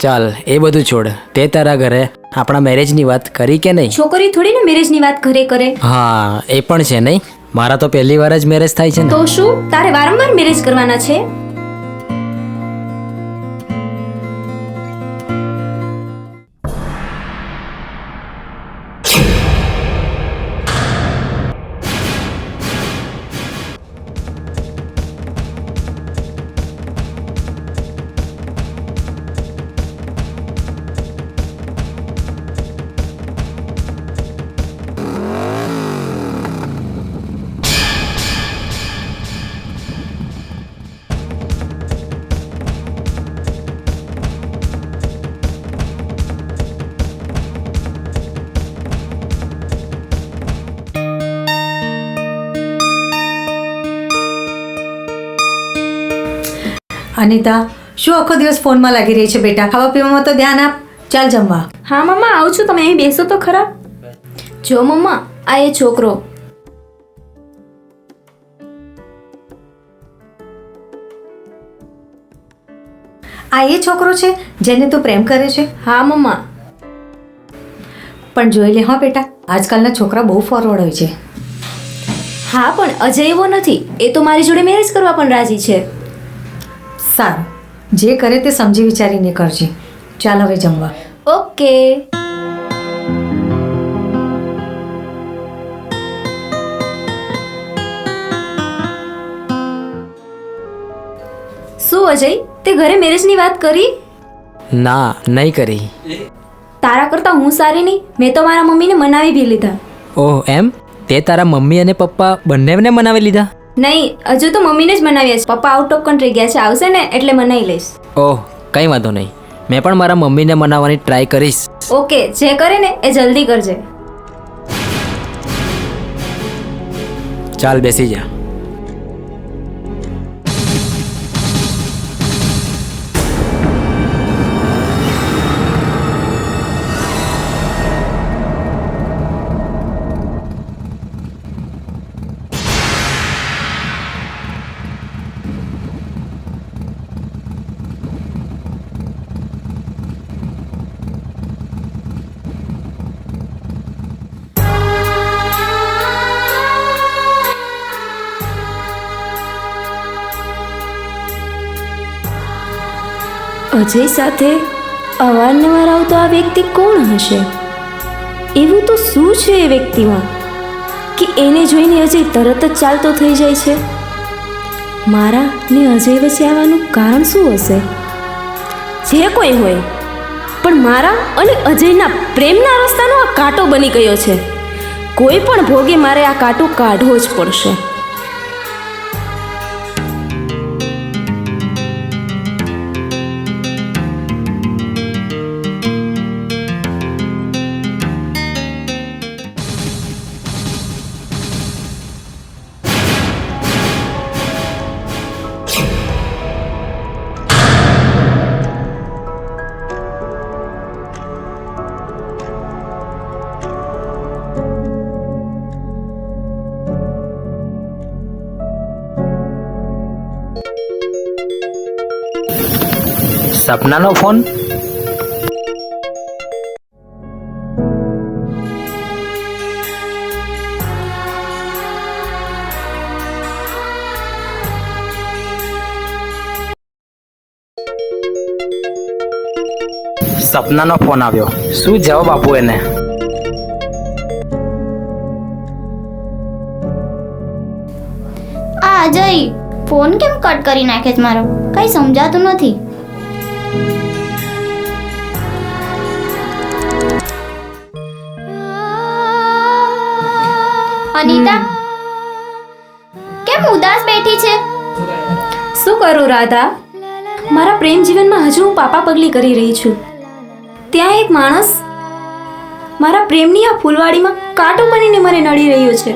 ચાલ એ બધું છોડ. તે તારા ઘરે આપણા મેરેજની વાત કરી કે નહીં? છોકરી થોડી ને મેરેજની વાત ઘરે કરે. હા એ પણ છે નહીં. મારા તો પહેલી વાર જ મેરેજ થાય છે ને. તો શું તારે વારંવાર મેરેજ કરવાના છે? અનિતા, શું આખો દિવસ ફોનમાં લાગી રહી છે બેટા? ખાવા પીવામાં તો ધ્યાન આપ. ચાલ જમવા. હા મમ્મા, આવું છું. તમે અહીં બેસો તો ખરા. જો મમ્મા, આ એ છોકરો. આ એ છોકરો છે જેને તું પ્રેમ કરે છે? હા મમ્મા. પણ જોઈ લે હા બેટા, આજકાલના છોકરા બહુ ફોરવર્ડ હોય છે. હા પણ અજય એવો નથી. એ તો મારી જોડે મેરેજ કરવા પણ રાજી છે. સારું, જે કરે તે સમજી વિચારીને કરજે. ચાલ હવે જમવા. ઓકે. શું અજય, તે ઘરે મેરેજની વાત કરી? ના, નહીં કરી. તારા કરતા હું સારી નહીં? મેં તો મારા મમ્મીને મનાવી બી લીધા. ઓહ એમ? તે તારા મમ્મી અને પપ્પા બંનેને મનાવી લીધા? નહીં, હજુ તો મમ્મીને જ મનાવ્યા છે. પપ્પા આઉટ ઓફ કન્ટ્રી ગયા છે. આવશે ને એટલે મનાવી લઈશ. ઓહ કંઈ વાંધો નહીં. મેં પણ મારા મમ્મીને મનાવવાની ટ્રાય કરીશ. ઓકે, જે કરે ને એ જલ્દી કરજે. ચાલ બેસી જા. અજય સાથે અવારનવાર આવતો આ વ્યક્તિ કોણ હશે? એવું તો શું છે એ વ્યક્તિમાં કે એને જોઈને અજય તરત જ ચાલતો થઈ જાય છે? મારા ને અજય વચ્ચે આવવાનું કારણ શું હશે? જે કોઈ હોય, પણ મારા અને અજયના પ્રેમના રસ્તાનો આ કાંટો બની ગયો છે. કોઈ પણ ભોગે મારે આ કાંટો કાઢવો જ પડશે. સપનાનો ફોન? સપનાનો ફોન આવ્યો. શું જવાબ આપું એને? આ અજય ફોન કેમ કટ કરી નાખે છે મારો? કઈ સમજાતું નથી. અનિતા કેમ ઉદાસ બેઠી છે? શું કરું રાધા, મારા પ્રેમ જીવનમાં હજુ હું પાપા પગલી કરી રહી છું. ત્યાં એક માણસ મારા પ્રેમની આ ફૂલવાડીમાં કાંટો બનીને મને નડી રહ્યો છે.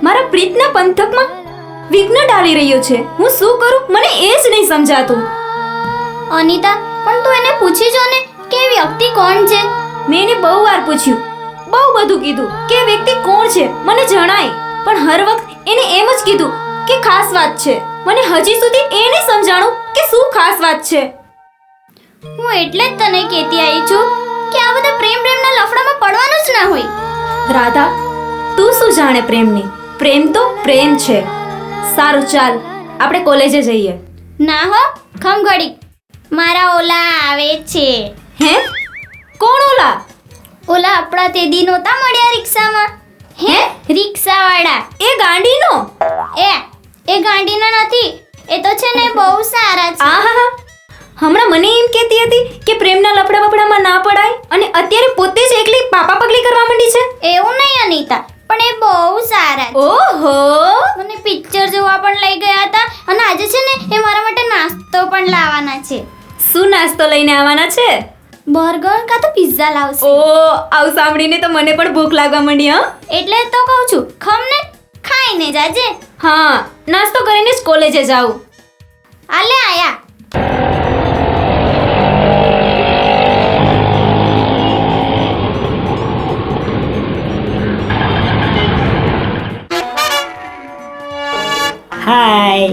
મારા પ્રીતના પંથકમાં વિઘ્ન ડાલી રહ્યો છે. હું શું કરું મને એ જ નહીં સમજાતું. અનિતા, પણ તું એને પૂછી જો ને કે એ વ્યક્તિ કોણ છે. મેં એને બહુ વાર પૂછ્યું, બહુ બધું કીધું કે એ વ્યક્તિ કોણ છે મને જણાય, પણ હર વખત એને એમ જ કીધું કે ખાસ વાત છે. મને હજી સુધી એ નહીં સમજાણું કે શું ખાસ વાત છે. હું એટલે જ તને કહેતી આવી છું કે આ બધા પ્રેમના લફડામાં પડવાનું જ ના હોય. રાધા, તું શું જાણે પ્રેમની? પ્રેમ તો પ્રેમ છે. સારું, ચાલ આપણે કોલેજે જઈએ. ના હો, ખમ ઘડી, મારા ઓલા આવે છે. હે? કોણ ઓલા? ઓલા આપણા તે દી નહોતા મળ્યા રિક્ષામાં? હે, રિક્ષાવાળા. એ ગાંડીનો? એ ગાંડીનો નથી, એ તો છે ને બહુ સારા છે. આહા, હમણાં મને એમ કહેતી હતી કે પ્રેમના લફડા બફડામાં ના પડાય અને અત્યારે પોતે જ એકલી પાપા પગલી કરવા માંડી છે. એવું નહીં અનિતા, પણ એ બહુ સારા છે. ઓહો, મને પિક્ચર જોવા પણ લઈ ગયા હતા અને આજે છે ને એ મારા માટે નાસ્તો પણ લાવવાના છે. શું નાસ્તો લઈને આવવાના છે? બર્ગર કાં તો પિઝા લાવશે. ઓ, આવું સાંભળીને તો મને પણ ભૂખ લાગવા માંડી. હા, એટલે તો કહું છું, ખમને ખાઈને જાજે. હા, નાસ્તો કરીને જ કોલેજે જાઉં. આલે આયા. હાય,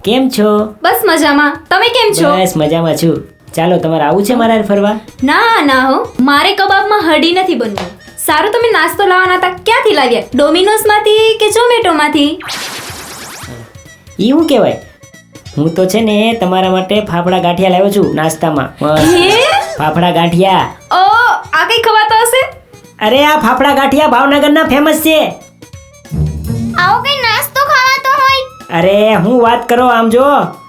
કેમ છો? બસ મજામાં. તમે કેમ છો? બસ મજામાં છું. ચાલો, તમારે આવું છે મારા હારે ફરવા? ના ના હો, મારે કબાબમાં હડી નથી બનવું. સારું, તમે નાસ્તો લાવવાના હતા, ક્યાંથી લાવ્યા? ડોમિનોઝમાંથી કે ઝોમેટોમાંથી? ઈ શું કહેવાય? હું તો છે ને તમારા માટે ફાફડા ગાંઠિયા લાવ્યો છું નાસ્તામાં. ફાફડા ગાંઠિયા. ઓ, આ કઈ ખવાતો હશે? અરે, આ ફાફડા ગાંઠિયા ભાવનગરના ફેમસ છે. આવો કઈ નાસ્તો ખાવાતો હોય? અરે, હું વાત કરો, આમ જો,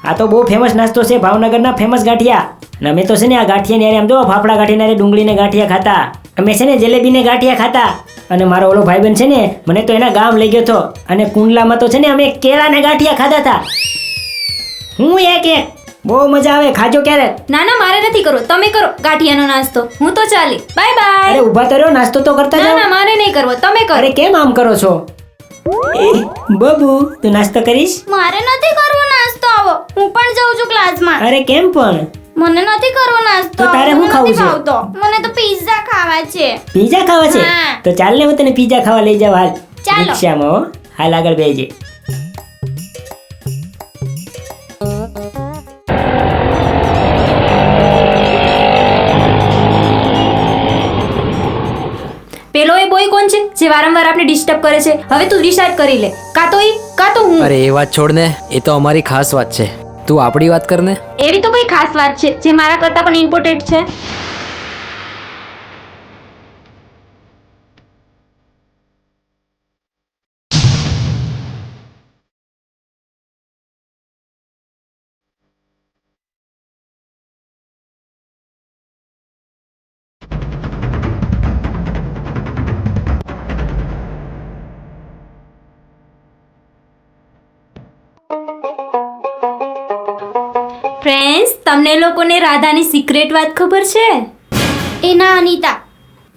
આ તો બહુ ફેમસ નાસ્તો છે, ભાવનગરના ફેમસ ગાંઠિયા. અને અમે તો છે ને આ ગાંઠિયા ને આમ જો ફાફડા ગાંઠિયા ડુંગળીને ગાંઠિયા ખાતા, અમે છે ને જલેબીને ગાંઠિયા ખાતા. અને મારો ઓલો ભાઈબંધ છે ને મને તો એના ગામ લઈ ગયો હતો અને કુંડલામાં તો છે ને અમે કેળાને ગાંઠિયા ખાધા હતા. હું એક બહુ મજા આવે, ખાજો ક્યારેક. ના ના, મારે નથી કરવો, તમે કરો ગાંઠિયાનો નાસ્તો. હું તો ચાલી. Bye bye. અરે ઊભા તો રહ્યો, નાસ્તો તો કરતા ના જાઓ. ના, મારે નહીં કરવો, તમે કરો. અરે કેમ આમ કરો છો? બબુ, તું નાસ્તો કરીશ? મારે નથી કરવો નાસ્તો. આવો, હું પણ જાઉં છું ક્લાસમાં. અરે કેમ પણ? મને નથી કરવો નાસ્તો. તો તારે શું ખાવું છે? મને તો પિઝા ખાવા છે. પીઝા ખાવા છે? હા. તો ચાલ ને હું તને પીઝા ખાવા લઈ જાઉં હાલ. ચાલો. રિક્ષામાં હો. હાલ આગળ બેસજે. પેલો એ બોય કોણ છે જે વારંવાર આપણે ડિસ્ટર્બ કરે છે? હવે તું ડિસાઈડ કરી લે, કાં તો ઈ કાં તો હું. અરે એ વાત છોડ ને, એ તો અમારી ખાસ વાત છે. તું આપણી વાત કર ને. એવી તો કઈ ખાસ વાત છે જે મારા કરતા પણ ઇમ્પોર્ટન્ટ છે? ફ્રેન્ડ્સ, તમને લોકોને રાધાની સિક્રેટ વાત ખબર છે? એ ના અનિતા,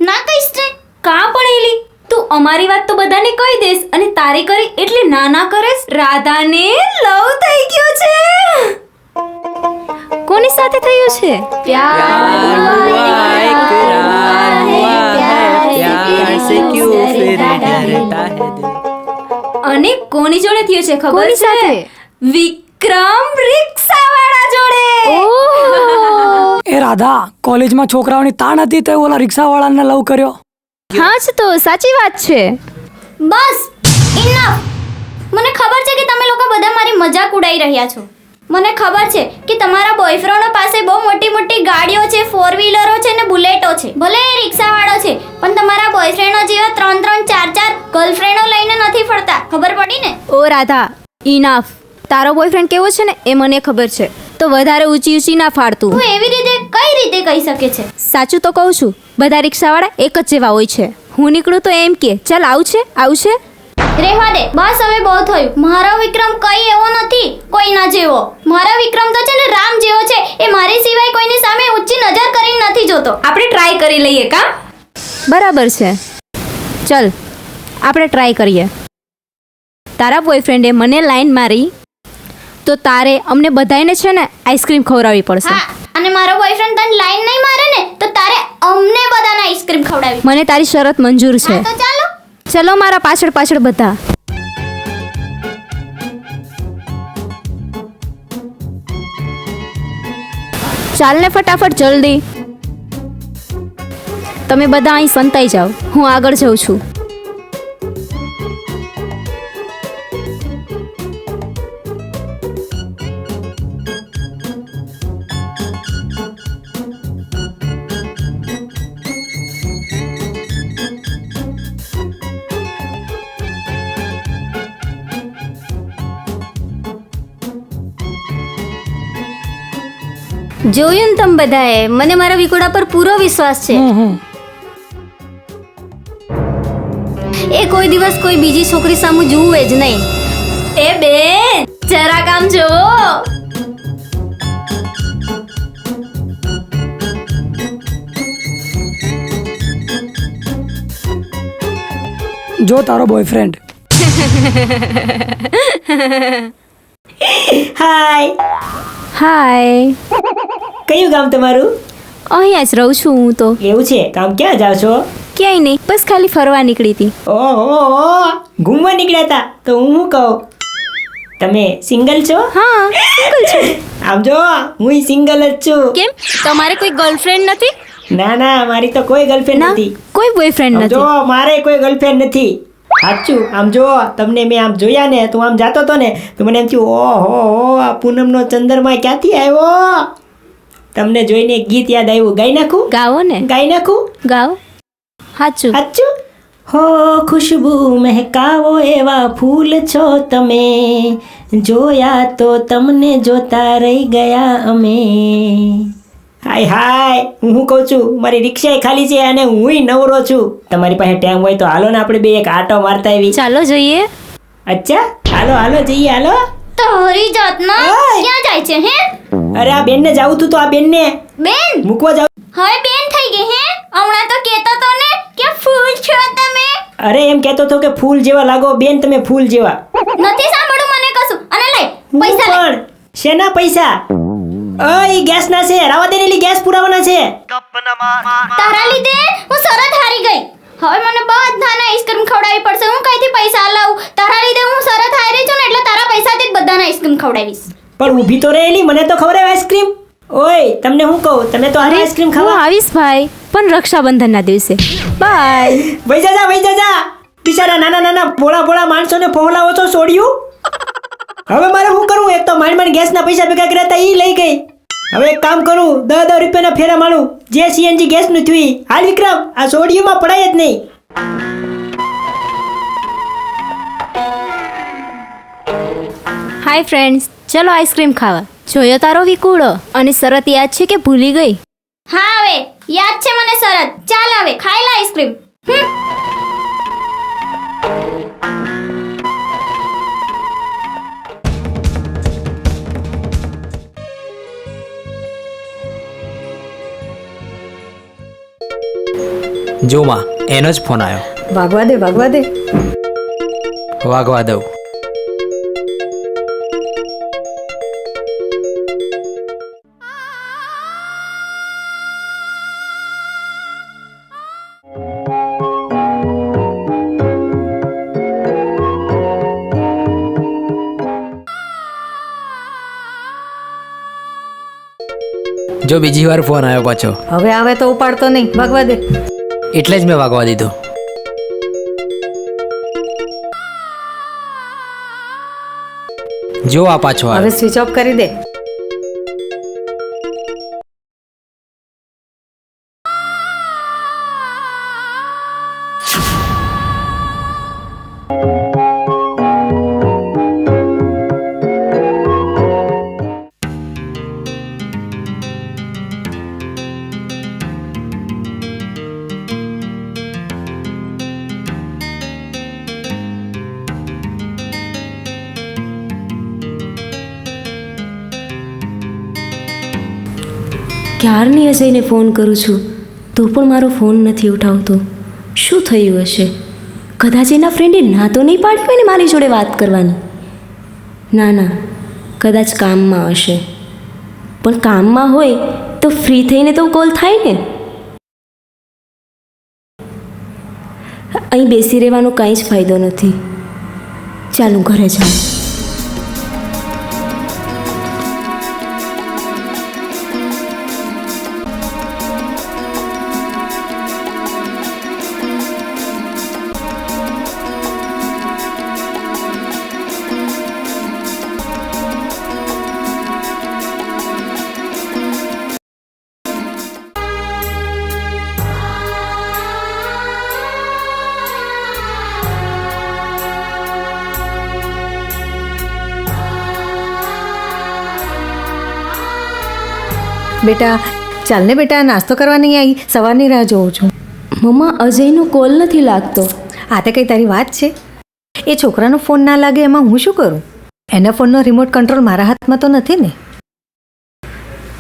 ના કહીશ ને. કાં પણ એલી, તું અમારી વાત તો બધાને કહી દેસ અને તારી કરી એટલે ના ના કરેસ. રાધાને લવ થઈ ગયો છે. કોની સાથે થયું છે? અને કોની જોડે થયું છે ખબર છે? વિક્રમ રિક્ષાવાળા જોડે. એ રાધા, કોલેજમાં છોકરાઓની તાણ હતી તો ઓલા રિક્ષાવાળાને લવ કર્યો. હા જ તો, સાચી વાત છે. બસ, ઇનફ. મને ખબર છે કે તમે લોકો બધા મારી મજાક ઉડાઈ રહ્યા છો. મને ખબર છે કે તમારા બોયફ્રેન્ડો પાસે બહુ મોટી મોટી ગાડીઓ છે, 4 વ્હીલરો છે ને બુલેટો છે. ભલે એ રિક્ષાવાળો છે, પણ તમારા બોયફ્રેન્ડો જેવા 3 4 ગર્લફ્રેન્ડો લઈને નથી ફરતા. ખબર પડી ને? ઓ રાધા, ઇનફ. તારો બોયફ્રેન્ડ કેવો છે ને એ મને ખબર છે, તો વધારે ઊંચી ઊંચી ના ફાડતું. હું એવી રીતે કઈ રીતે કહી શકે છે? સાચું તો કહું છું, બધા રિક્ષાવાળા એક જ જેવા હોય છે. હું નીકળું તો એમ કે ચાલ આવું છે આવું છે. રહેવા દે, બસ હવે બહુ થયું. મારો વિક્રમ કઈ એવો નથી કોઈના જેવો. મારો વિક્રમ તો છે ને રામ જેવો છે. એ મારી સિવાય કોઈની સામે ઊંચી નજર કરીને નથી જોતો. આપણે ટ્રાય કરી લઈએ કા? બરાબર છે, ચલ આપણે ટ્રાય કરીએ. તારા બોયફ્રેન્ડે મને લાઈન મારી તો તારે અમને બધાને છે ને આઈસ્ક્રીમ ખવડાવવી પડશે. હા, અને મારો બોયફ્રેન્ડ તને લાઈન નહીં મારે ને તો તારે અમને બધાને આઈસ્ક્રીમ ખવડાવી. મને તારી શરત મંજૂર છે. હા, તો ચાલો. ચલો મારા પાછળ પાછળ બધા. ચાલ ને ફટાફટ જલ્દી. તમે બધા અહીં સંતાઈ જાઓ, હું આગળ જઉં છું. જોયું ને તમે બધાએ, મને મારા વિકોડા પર પૂરો વિશ્વાસ છે. એ કોઈ દિવસ કોઈ બીજી છોકરી સામે જુએ જ નહીં. એ બેન જરાક આમ જોવો. જો તારો બોયફ્રેન્ડ. હાય, હાય. કયું ગામ તમારું? અહીંયા જ રહું છું હું તો. એવું છે? કામ ક્યાં જાવ છો? ક્યાંય નહીં, બસ ખાલી ફરવા નીકળી હતી. ઓહો, ઘૂમવા નીકળ્યા હતા? તો હું શું કહું, તમે સિંગલ છો? હા, સિંગલ છું. આમ જો હું સિંગલ જ છું. કેમ, તમારે કોઈ ગર્લફ્રેન્ડ નથી? ના ના, મારી તો કોઈ ગર્લફ્રેન્ડ ના, નથી. કોઈ બોયફ્રેન્ડ આમ જો નથી. મારે કોઈ ગર્લફ્રેન્ડ નથી. સાચું, આમ જો તમને મેં આમ જોયા ને તો આમ જાતો હતો ને તો મને એમ થયું ઓહો, આ પૂનમનો ચંદ્રમા ક્યાંથી આવ્યો. તમને જોઈને એક ગીત યાદ આવ્યું, ગાઈ નાખું? ગાવો ને. ગાઈ નાખું? ગાઓ. સાચું. સાચું. હો ખુશ્બુ મહેકાવો એવા ફૂલ છો તમે, જોયા તો તમને જોતા રહી ગયા અમે. હાય હાય, હું શું કહું છું, મારી રિક્ષા ખાલી છે અને હુંય નવરો છું. તમારી પાસે ટાઈમ હોય તો હાલો ને આપણે બે એક આટો મારતા આવી. ચાલો જઈએ. અચ્છા, હાલો હાલો જઈએ, હાલો. તારી જાતના ઓય! ક્યાં જાય છે હે? અરે આ બેનને જાવું તું તો આ બેનને બેન મૂકવા જાવ. હવે બેન થઈ ગઈ હે? હમણાં તો કહેતો તો ને કે ફૂલ છો તમે. અરે એમ કહેતો હતો કે ફૂલ જેવા લાગો બેન, તમે ફૂલ જેવા. નથી સાંભળ્યું મને કશું. અને લઈ હું પૈસા લે. પણ શેના પૈસા? ઓય ગેસ ના છે, રાવા દેનેલી ગેસ પુરાવાના છે. તારા લીધે હું શરત હારી ગઈ. હવે મને બધાને આઈસ્ક્રીમ ખવડાવવી પડશે. હું કઈથી પૈસા લાવું? તારા લીધે હું શરત હારી છું ને એટલે તારા પૈસાથી જ બધાને આઈસ્ક્રીમ ખવડાવીશ. પણ ઊભી તો રહેલી, મને તો ખબર આઈસ્ક્રીમ. ઓય તમને હું કહું, તમે તો હારે આઈસ્ક્રીમ હું ખાવા. આવીશ ભાઈ, પણ રક્ષાબંધનના દિવસે. બાય. વઈ જા વઈ જા. બિચારા નાના નાના ભોળા ભોળા માણસોને ફોહલાવો છો છોડ્યું. હવે મારે શું કરવું? એક તો માંડ ગેસના પૈસા ભેગા કર્યા હતા, ઈ લઈ ગઈ. હવે એક કામ કરું, 10 રૂપિયાના ફેરા મારું, જે સીએનજી ગેસનું થયું ઈ. હાલ વિક્રમ, આ સોડિયુંમાં પડાય જ નહીં. હાય ફ્રેન્ડ્સ, ચલો આઈસ્ક્રીમ ખાવા. જોયો તારો વિકુડો? અને શરત યાદ છે કે ભૂલી ગઈ? હા હવે યાદ છે મને શરત. ચાલ હવે ખાઈ લે આઈસ્ક્રીમ. જો માં, એનો જ ફોન આવ્યો. વાગવા દે, વાગવા દે. વાગવા દઉં. જો બીજી વાર ફોન આવ્યો પાછો, હવે આવે તો ઉપાડતો નહીં, વાગવા દે. એટલે જ મેં વાગવા દીધો. જો આ પાછો હવે આવ્યો. સ્વિચ ઓફ કરી દે. ક્યારની અજયને ફોન કરું છું તો પણ મારો ફોન નથી ઉઠાવતો. શું થયું હશે? કદાચ એના ફ્રેન્ડે ના તો નહીં પાડી હોય ને મારી જોડે વાત કરવાની. ના, કદાચ કામમાં હશે. પણ કામમાં હોય તો ફ્રી થઈને તો કોલ થાય ને. અહીં બેસી રહેવાનો કાંઈ જ ફાયદો નથી. ચાલો ઘરે જાઉં. બેટા ચાલ ને બેટા, નાસ્તો કરવા નહીં આવી? સવારની રાહ જોઉં છું. મમ્મા, અજયનો કોલ નથી લાગતો. આ તે કઈ તારી વાત છે? એ છોકરાનો ફોન ના લાગે એમાં હું શું કરું? એના ફોનનો રિમોટ કંટ્રોલ મારા હાથમાં તો નથી ને.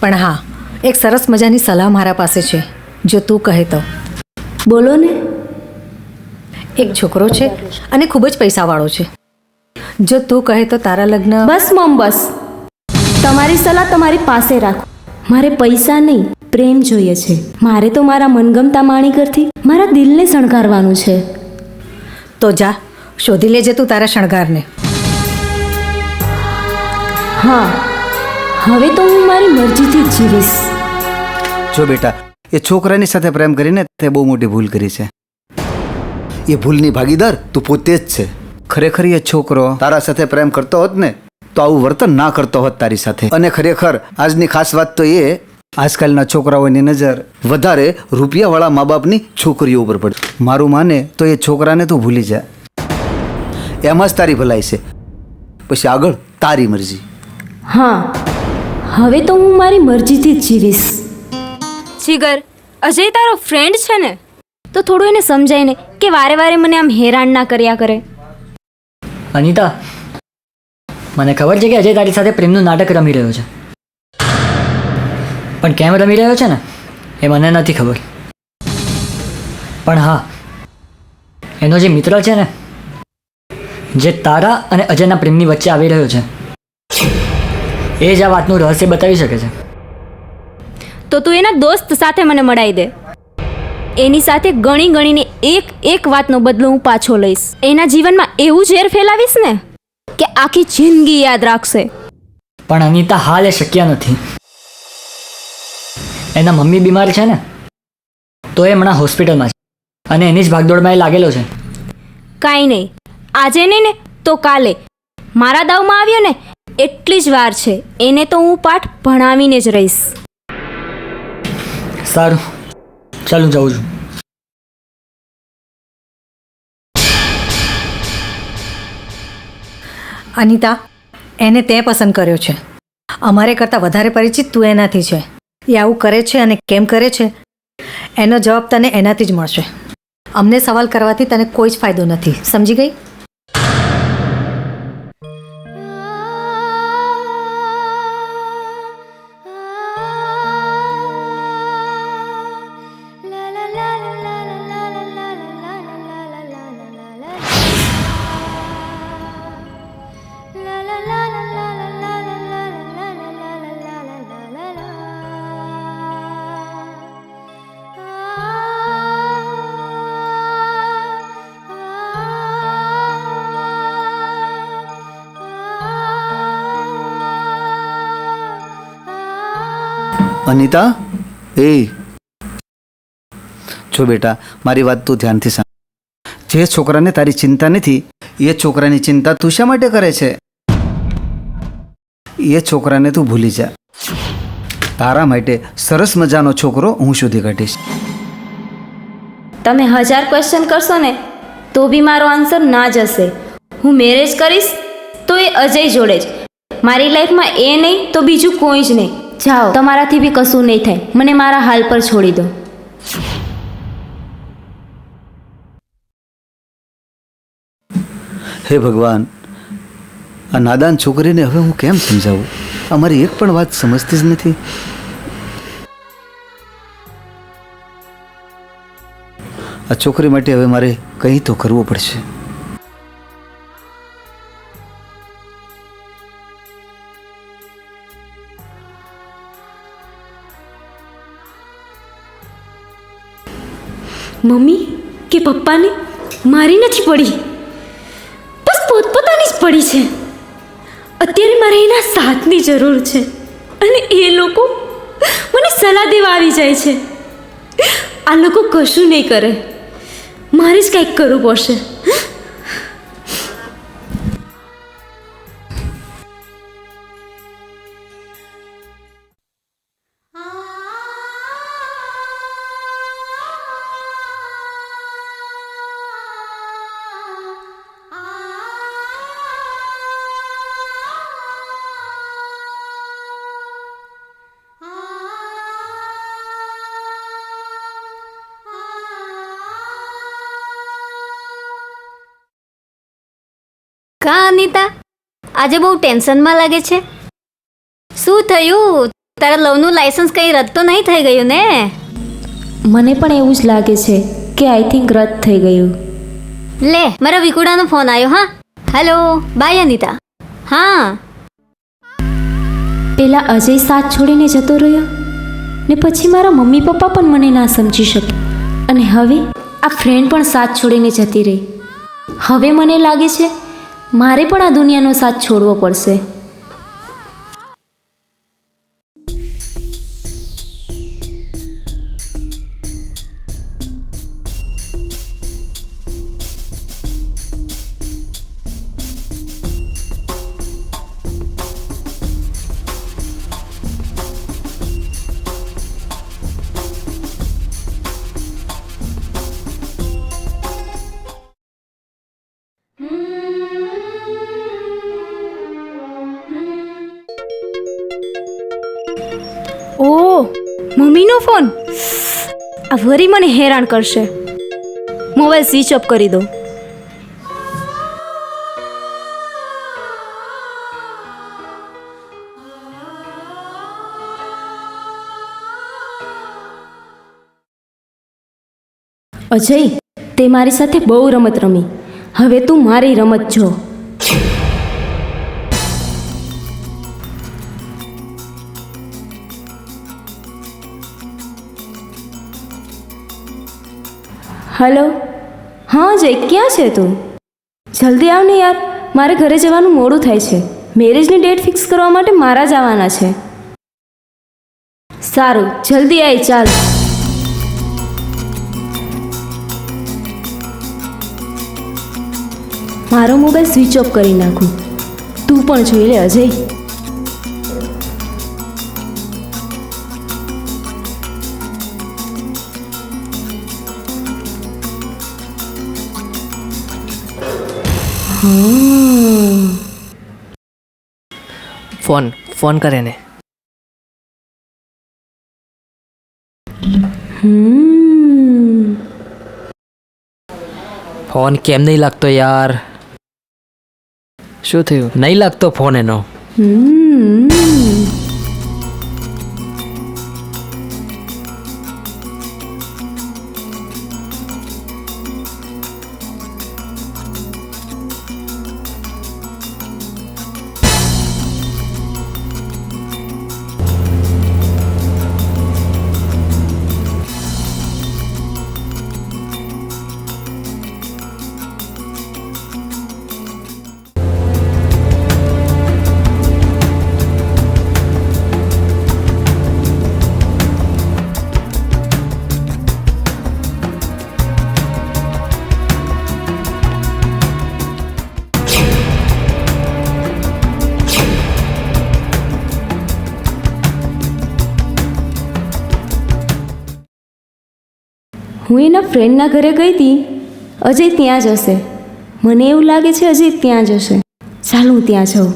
પણ હા, એક સરસ મજાની સલાહ મારા પાસે છે, જો તું કહે તો. બોલો ને. એક છોકરો છે અને ખૂબ જ પૈસાવાળો છે. જો તું કહે તો તારા લગ્ન. બસ મમ, બસ. તમારી સલાહ તમારી પાસે રાખો. મારે પૈસા નહીં, પ્રેમ જોઈએ છે. મારે તો મારા મનગમતા માણીકરથી મારા દિલને શણગારવાનું છે. તો જા, શોધી લેજે તું તારા શણગારને. હા, હવે તો હું મારી મરજીથી જ જીવીશ. જો બેટા, એ છોકરાની સાથે પ્રેમ કરીને તે બહુ મોટી ભૂલ કરી છે. એ ભૂલની ભાગીદાર તું પોતે જ છે. ખરેખર એ છોકરો તારા સાથે પ્રેમ કરતો હોત ને તો આવું વર્તન ના કરતો હોત તારી સાથે. અને ખરેખર આજની ખાસ વાત તો એ, આજકાલના છોકરાઓની નજર વધારે રૂપિયાવાળા મા બાપની છોકરીઓ ઉપર પડે. મારું માને તો એ છોકરાને તું ભૂલી જા. એમાં જ તારી ભલાઈ છે. પછી આગળ તારી મરજી. હા, હવે તો હું મારી મરજીથી જ જીવીશ. જીગર, અજય તારો ફ્રેન્ડ છે ને, તો થોડું એને સમજાય ને કે વારે વારે મને આમ હેરાન ના કર્યા કરે. અનિતા, મને ખબર છે કે અજય તારી સાથે પ્રેમનું નાટક રમી રહ્યો છે, પણ કેમ રમી રહ્યો છે ને એ મને નથી ખબર. પણ હા, એનો જે મિત્ર છે ને, જે તારા અને અજયના પ્રેમની વચ્ચે આવી રહ્યો છે, એ જ આ વાતનું રહસ્ય બતાવી શકે છે. તો તું એના દોસ્ત સાથે મને મળાવી દે. એની સાથે ગણીને એક વાતનો બદલો હું પાછો લઈશ. એના જીવનમાં એવું ઝેર ફેલાવીશ ને કે આખી જિંદગી યાદ રાખશે. પણ અનિતા, હાલ એ શક્ય નથી. એના મમ્મી બીમાર છે ને, તો એ હમણાં હોસ્પિટલમાં છે અને એની જ ભાગદોડમાં એ લાગેલો છે. કાંઈ નહીં, આજે નહીં ને તો કાલે મારા દાવમાં આવ્યો ને એટલી જ વાર છે. એને તો હું પાઠ ભણાવીને જ રહીશ. સારું, ચાલ હું જાઉં છું. અનિતા, એને તે પસંદ કર્યો છે. અમારે કરતાં વધારે પરિચિત તું એનાથી છે. એ આવું કરે છે અને કેમ કરે છે એનો જવાબ તને એનાથી જ મળશે. અમને સવાલ કરવાથી તને કોઈ જ ફાયદો નથી, સમજી ગઈ? અનિતા, જો બેટા, મારી વાત તું ધ્યાનથી સાંભળ. જે છોકરાને તારી ચિંતા નથી એ છોકરાની ચિંતા તું શા માટે કરે છે? એ છોકરાને તું ભૂલી જા. તારા માટે સરસ મજાનો છોકરો હું શોધી કાઢીશ. તમે 1000 ક્વેશ્ચન કરશો ને તો બી મારો આન્સર ના જશે. હું મેરેજ કરીશ તો એ અજય જોડે જ. મારી લાઈફમાં એ નહીં તો બીજું કોઈ જ નહીં. જાઓ, તમારાથી બી કશું નહીં થાય. મને મારા હાલ પર છોડી દો. હે ભગવાન, આ નાદાન છોકરીને હવે હું કેમ સમજાવું? અમારી એક પણ વાત સમજતી જ નથી. આ છોકરી માટે હવે મારે કંઈ તો કરવું પડશે. મમ્મી કે પપ્પાને મારી નથી પડી, બસ પોતપોતાની જ પડી છે. અત્યારે મારે એના સાથની જરૂર છે અને એ લોકો મને સલાહ દેવા આવી જાય છે. આ લોકો કશું નહીં કરે, મારે જ કંઈક કરવું પડશે. કા અનિતા, આજે બહુ ટેન્શનમાં લાગે છે. શું થયું? તારા લવનું લાયસન્સ કંઈ રદ તો નહીં થઈ ગયું ને? મને પણ એવું જ લાગે છે કે આઈ થિંક રદ થઈ ગયું. લે, મારા વિકુડાનો ફોન આવ્યો. હા, હેલો, બાય અનિતા. હા, પેલા અજય સાથ છોડીને જતો રહ્યો ને પછી મારા મમ્મી પપ્પા પણ મને ના સમજી શકે અને હવે આ ફ્રેન્ડ પણ સાથ છોડીને જતી રહી. હવે મને લાગે છે મારે પણ આ દુનિયાનો સાથ છોડવો પડશે. ઓહ, મમ્મીનો ફોન. આ વરી મને હેરાન કરશે. મોબાઈલ સ્વિચ ઓફ કરી દો. અજય, તે મારી સાથે બહુ રમત રમી, હવે તું મારી રમત જો. હલો, હા જય, ક્યાં છે તું? જલ્દી આવ ને યાર, મારે ઘરે જવાનું મોડું થાય છે. મેરેજની ડેટ ફિક્સ કરવા માટે મારા જ આવવાના છે. સારું, જલ્દી આય, ચાલ. મારો મોબાઈલ સ્વિચ ઓફ કરી નાખું. તું પણ જોઈ લે અજય. ફોન કરે ને. ફોન કેમ નહીં લાગતો યાર? શું થયું? નહીં લાગતો ફોન એનો. હું એના ફ્રેન્ડના ઘરે ગઈ હતી. અજય ત્યાં જ હશે. મને એવું લાગે છે અજય ત્યાં જ હશે. ચાલ હું ત્યાં જાઉં.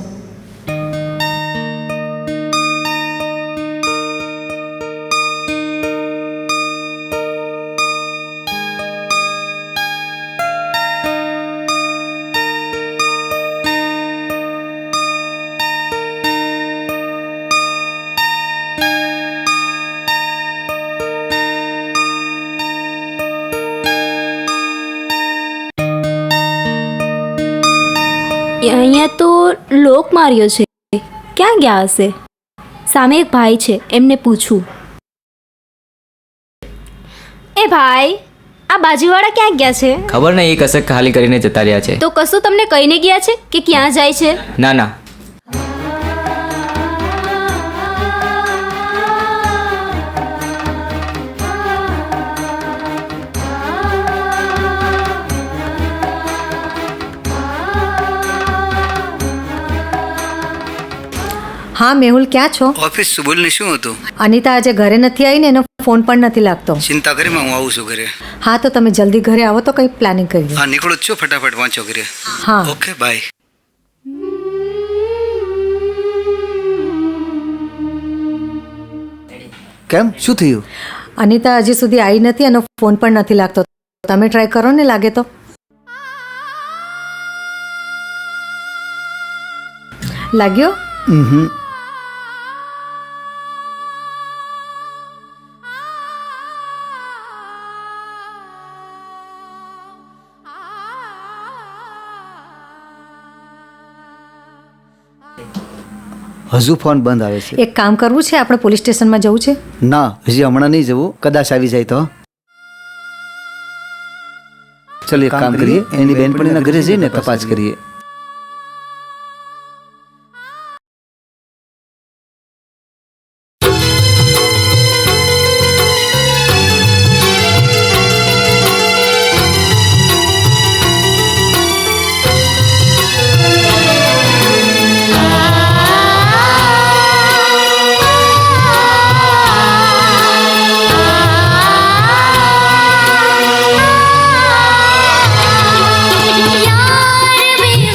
અહીંયા તો લોક માર્યો છે. ક્યાં ગયા હશે? સામે એક ભાઈ છે, એમને પૂછું. એ ભાઈ, આ બાજુવાળા ક્યાં ગયા છે? ખબર નહીં, એ કસક ખાલી કરીને જતા રહ્યા છે. તો કશું તમને કહીને ગયા છે કે ક્યાં જાય છે? ના ના. હા મેહુલ, ક્યાં છો? ઓફિસ બોલને શું હતું? અનિતા આજે ઘરે નથી આવી ને એનો ફોન પણ નથી લાગતો. ચિંતા કરી હું આવું છું ઘરે. હા તો તમે જલ્દી ઘરે આવો તો કંઈ પ્લાનિંગ કરીએ. હા નીકળો જ છો, ફટાફટ વાંચો ઘરે. હા ઓકે બાય. કેમ, શું થયું? અનિતા હજી સુધી આવી નથી, એનો ફોન પણ નથી લાગતો. તમે ટ્રાય કરો ને, લાગે તો. લાગ્યો? હજુ ફોન બંધ આવે છે. એક કામ કરવું છે, આપણે પોલીસ સ્ટેશનમાં જવું છે. ના, હજી હમણાં નહીં જવું, કદાચ આવી જાય તો. ચલો એક કામ કરીએ, એની બેનપણીના ઘરે જઈને તપાસ કરીએ. यार वे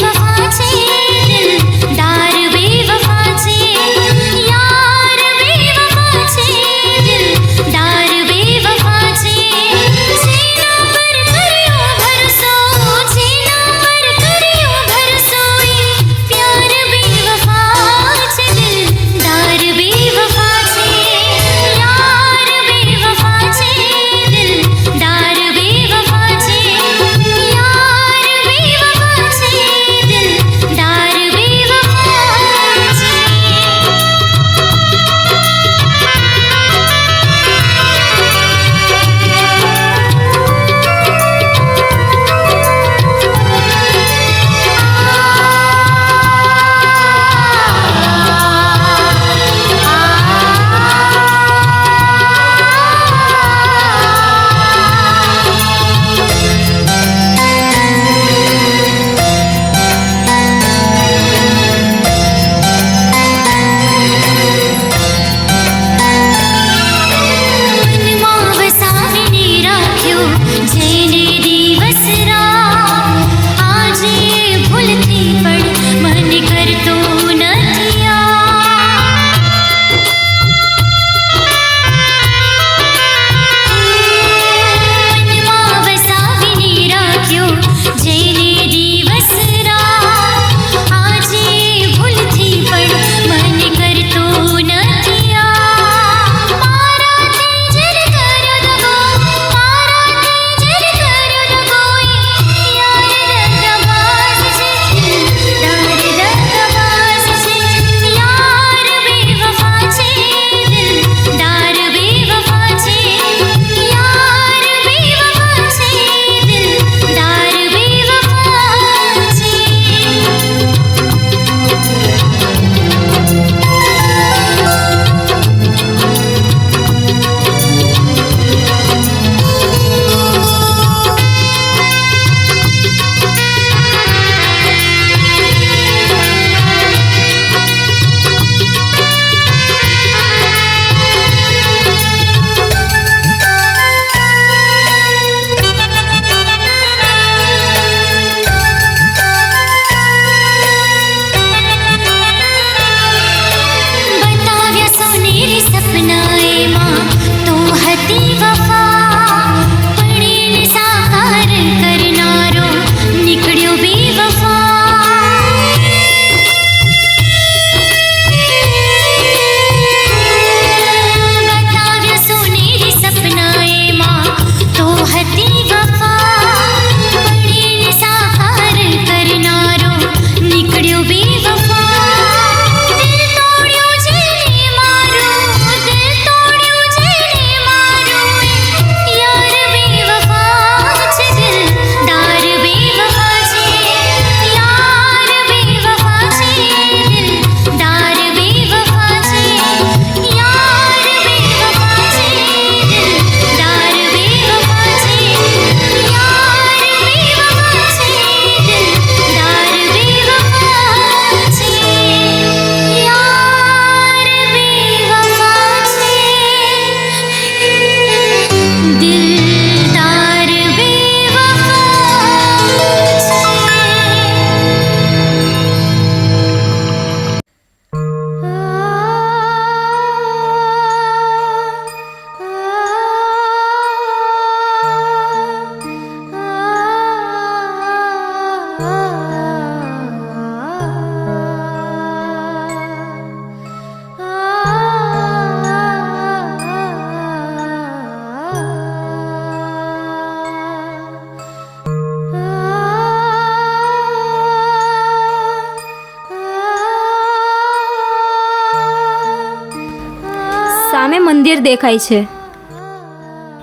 મંદિર દેખાય છે.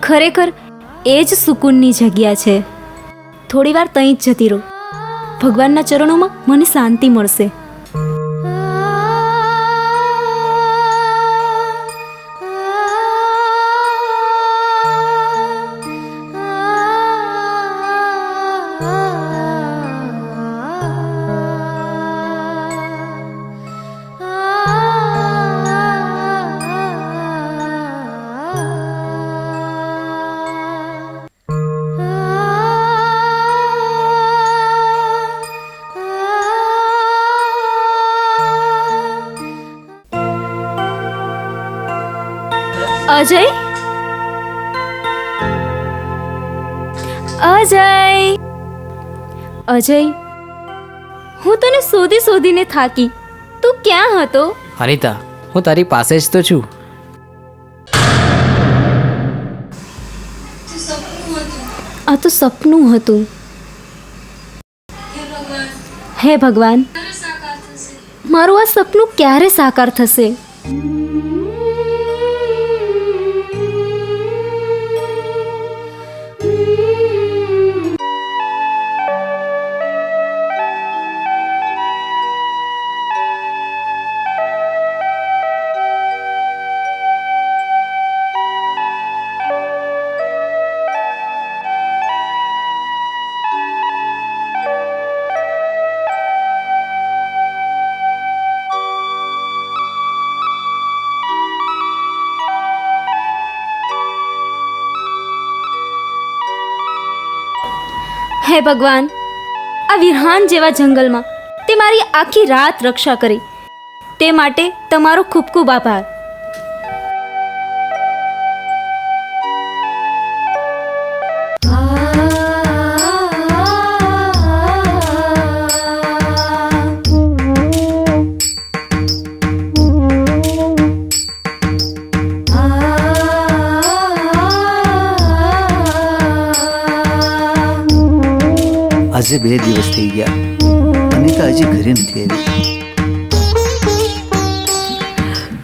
ખરેખર એ જ સુકૂનની જગ્યા છે. થોડી વાર ત્યાં જ જતી રહું. ભગવાનના ચરણોમાં મને શાંતિ મળશે. અજય, અજય, અજય, હું તને શોધી શોધીને થાકી. તું ક્યાં હતો? અનિતા, હું તારી પાસે જ તો છું. આ તો સપનું હતું. હે ભગવાન, મારું આ સપનું ક્યારે સાકાર થશે? હે ભગવાન, આ વિરહાન જેવા જંગલમાં તે મારી આખી રાત રક્ષા કરી. તે માટે તમારો ખૂબ ખૂબ આભાર. આજે 2 દિવસ થઈ ગયા. અનિતા હજી ઘરે નથી આવી.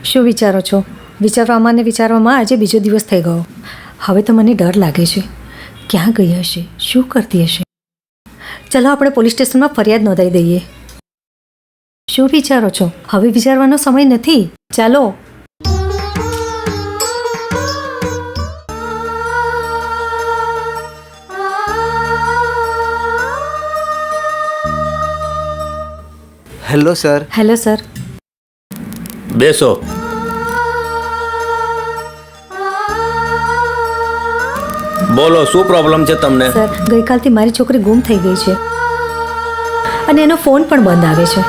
શું વિચારો છો? વિચારવામાં ને વિચારવામાં આજે બીજો દિવસ થઈ ગયો. હવે તો મને ડર લાગે છે. ક્યાં ગઈ હશે? શું કરતી હશે? ચલો આપણે પોલીસ સ્ટેશનમાં ફરિયાદ નોંધાવી દઈએ. શું વિચારો છો? હવે વિચારવાનો સમય નથી. ચાલો. Hello sir. Hello sir. બેસો. બોલો, શું પ્રોબ્લેમ છે તમને? સર, ગઈકાલથી મારી છોકરી ગુમ થઈ ગઈ છે અને એનો ફોન પણ બંધ આવે છે.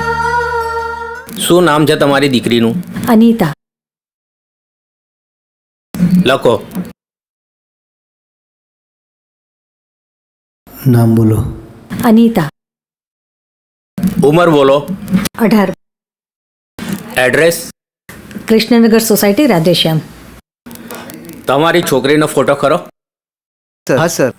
શું નામ છે તમારી દીકરીનું? અનિતા. લખો. નામ બોલો. અનિતા. ઉંમર બોલો. 18. એડ્રેસ? કૃષ્ણનગર સોસાયટી, રાધેશ્યામ. તમારી છોકરીનો ફોટો ખરો? હા સર.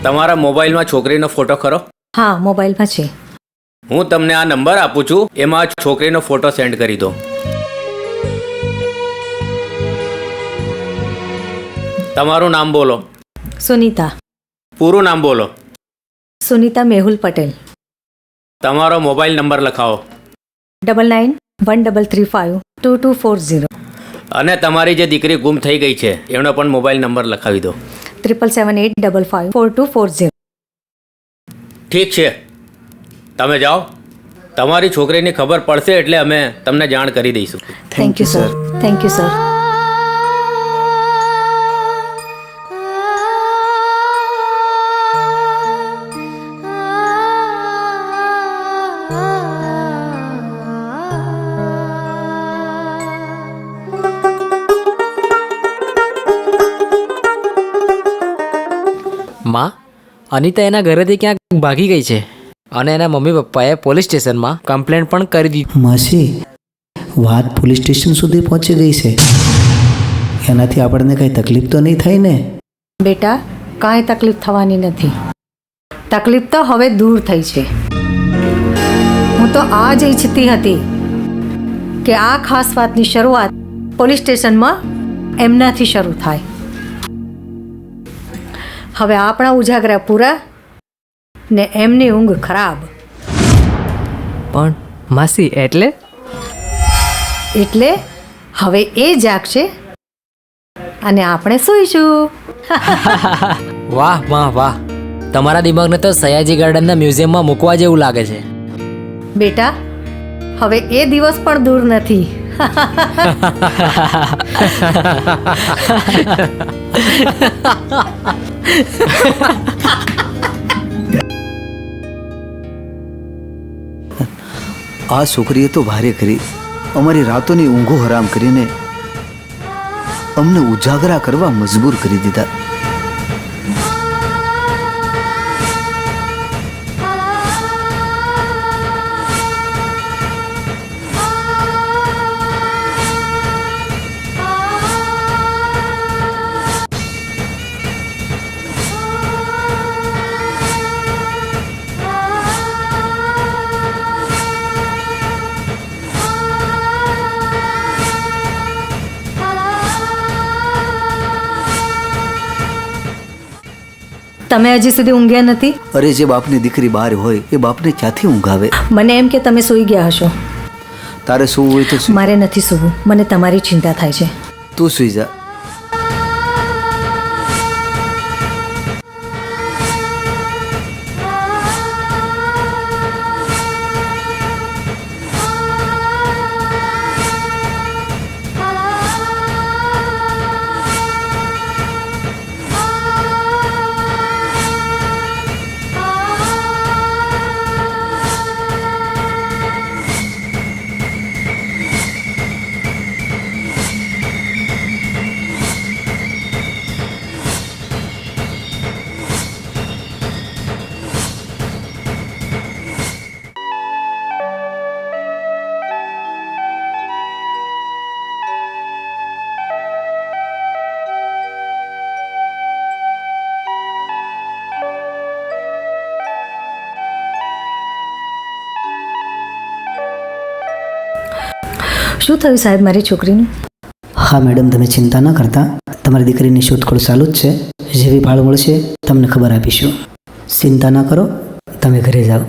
તમારા મોબાઈલમાં છોકરીનો ફોટો ખરો? હા, મોબાઈલમાં છે. હું તમને આ નંબર આપું છું, એમાં છોકરીનો ફોટો સેન્ડ કરી દો. તમારું નામ બોલો. સુનીતા. પૂરું નામ બોલો. સુનીતા મેહુલ પટેલ. તમારો મોબાઈલ નંબર લખાવો. 9913352240. અને તમારી જે દીકરી ગુમ થઈ ગઈ છે એનો પણ મોબાઈલ નંબર લખાવી દો. 7778554240. ઠીક છે, તમે જાઓ. તમારી છોકરીની ખબર પડશે એટલે અમે તમને જાણ કરી દઈશું. Thank you sir. Thank you sir. માં, અનિતા એના ઘરેથી ક્યાંક ભાગી ગઈ છે અને એના મમ્મી પપ્પાએ પોલીસ સ્ટેશનમાં કમ્પ્લેન્ટ પણ કરી દીધી. માસી, વાત પોલીસ સ્ટેશન સુધી પહોંચી ગઈ છે. એનાથી આપણને કંઈ તકલીફ તો નહીં થાય ને? બેટા, કાંઈ તકલીફ થવાની નથી. તકલીફ તો હવે દૂર થઈ છે. હું તો આ જ ઈચ્છતી હતી કે આ ખાસ વાતની શરૂઆત પોલીસ સ્ટેશનમાં એમનાથી શરૂ થાય. હવે આપણા ઉજાગરા પૂરા ને એમની ઊંઘ ખરાબ. પણ માસી એટલે એટલે હવે એ જાગશે અને આપણે સૂઈશું. વાહ વાહ વાહ, તમારા દિમાગને તો સયાજી ગાર્ડનના મ્યુઝિયમમાં મૂકવા જેવું લાગે છે. બેટા, હવે એ દિવસ પણ દૂર નથી. આ છોકરીએ તો ભારે કરી અમારી રાતોની ઊંઘો હરામ કરીને અમને ઉજાગરા કરવા મજબૂર કરી દીધા. તમે હજી સુધી ઊંઘ્યા નથી? અરે જે બાપની દીકરી બહાર હોય એ બાપને ક્યાંથી ઊંઘ આવે? મને એમ કે તમે સૂઈ ગયા હશો. તારે સૂવું હોય તો સૂઈ. મારે નથી સૂવું, મને તમારી ચિંતા થાય છે. તું સૂઈ જા. શું થયું સાહેબ મારી છોકરીનું? હા મેડમ, તમે ચિંતા ન કરતા. તમારી દીકરીની શોધખોળ ચાલુ જ છે. જેવી ભાળ મળશે તમને ખબર આપીશું. ચિંતા ન કરો, તમે ઘરે જાઓ.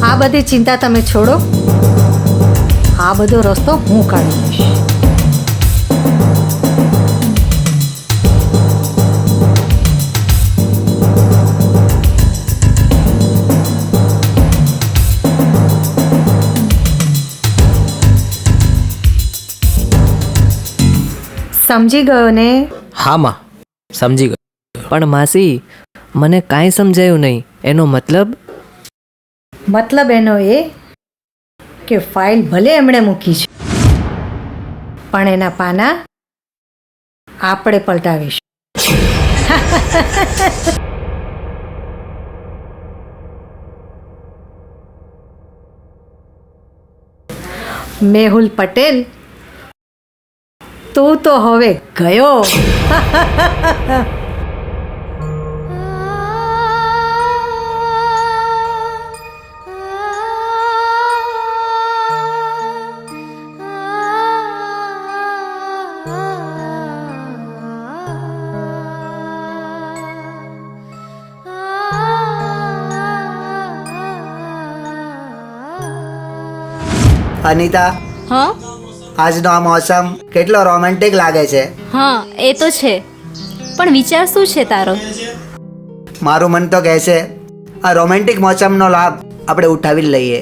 આ બધી ચિંતા તમે છોડો. આ બધો રસ્તો હું કાઢી લઈશ. સમજી ગયો ને? હા માં, સમજી ગયો. પણ માસી, મને કાંઈ સમજાયું નહીં. એનો મતલબ એનો એ કે ફાઇલ ભલે એમણે મૂકી છે, પણ એના પાના આપણે પલટાવીશું. મેહુલ પટેલ, તું તો હવે ગયો. અનિતા, હા આજનો આ મોસમ કેટલો રોમેન્ટિક લાગે છે. હા એ તો છે, પણ વિચાર શું છે તારો? મારું મન તો કહે છે આ રોમેન્ટિક મોસમનો લાભ આપણે ઉઠાવી લઈએ.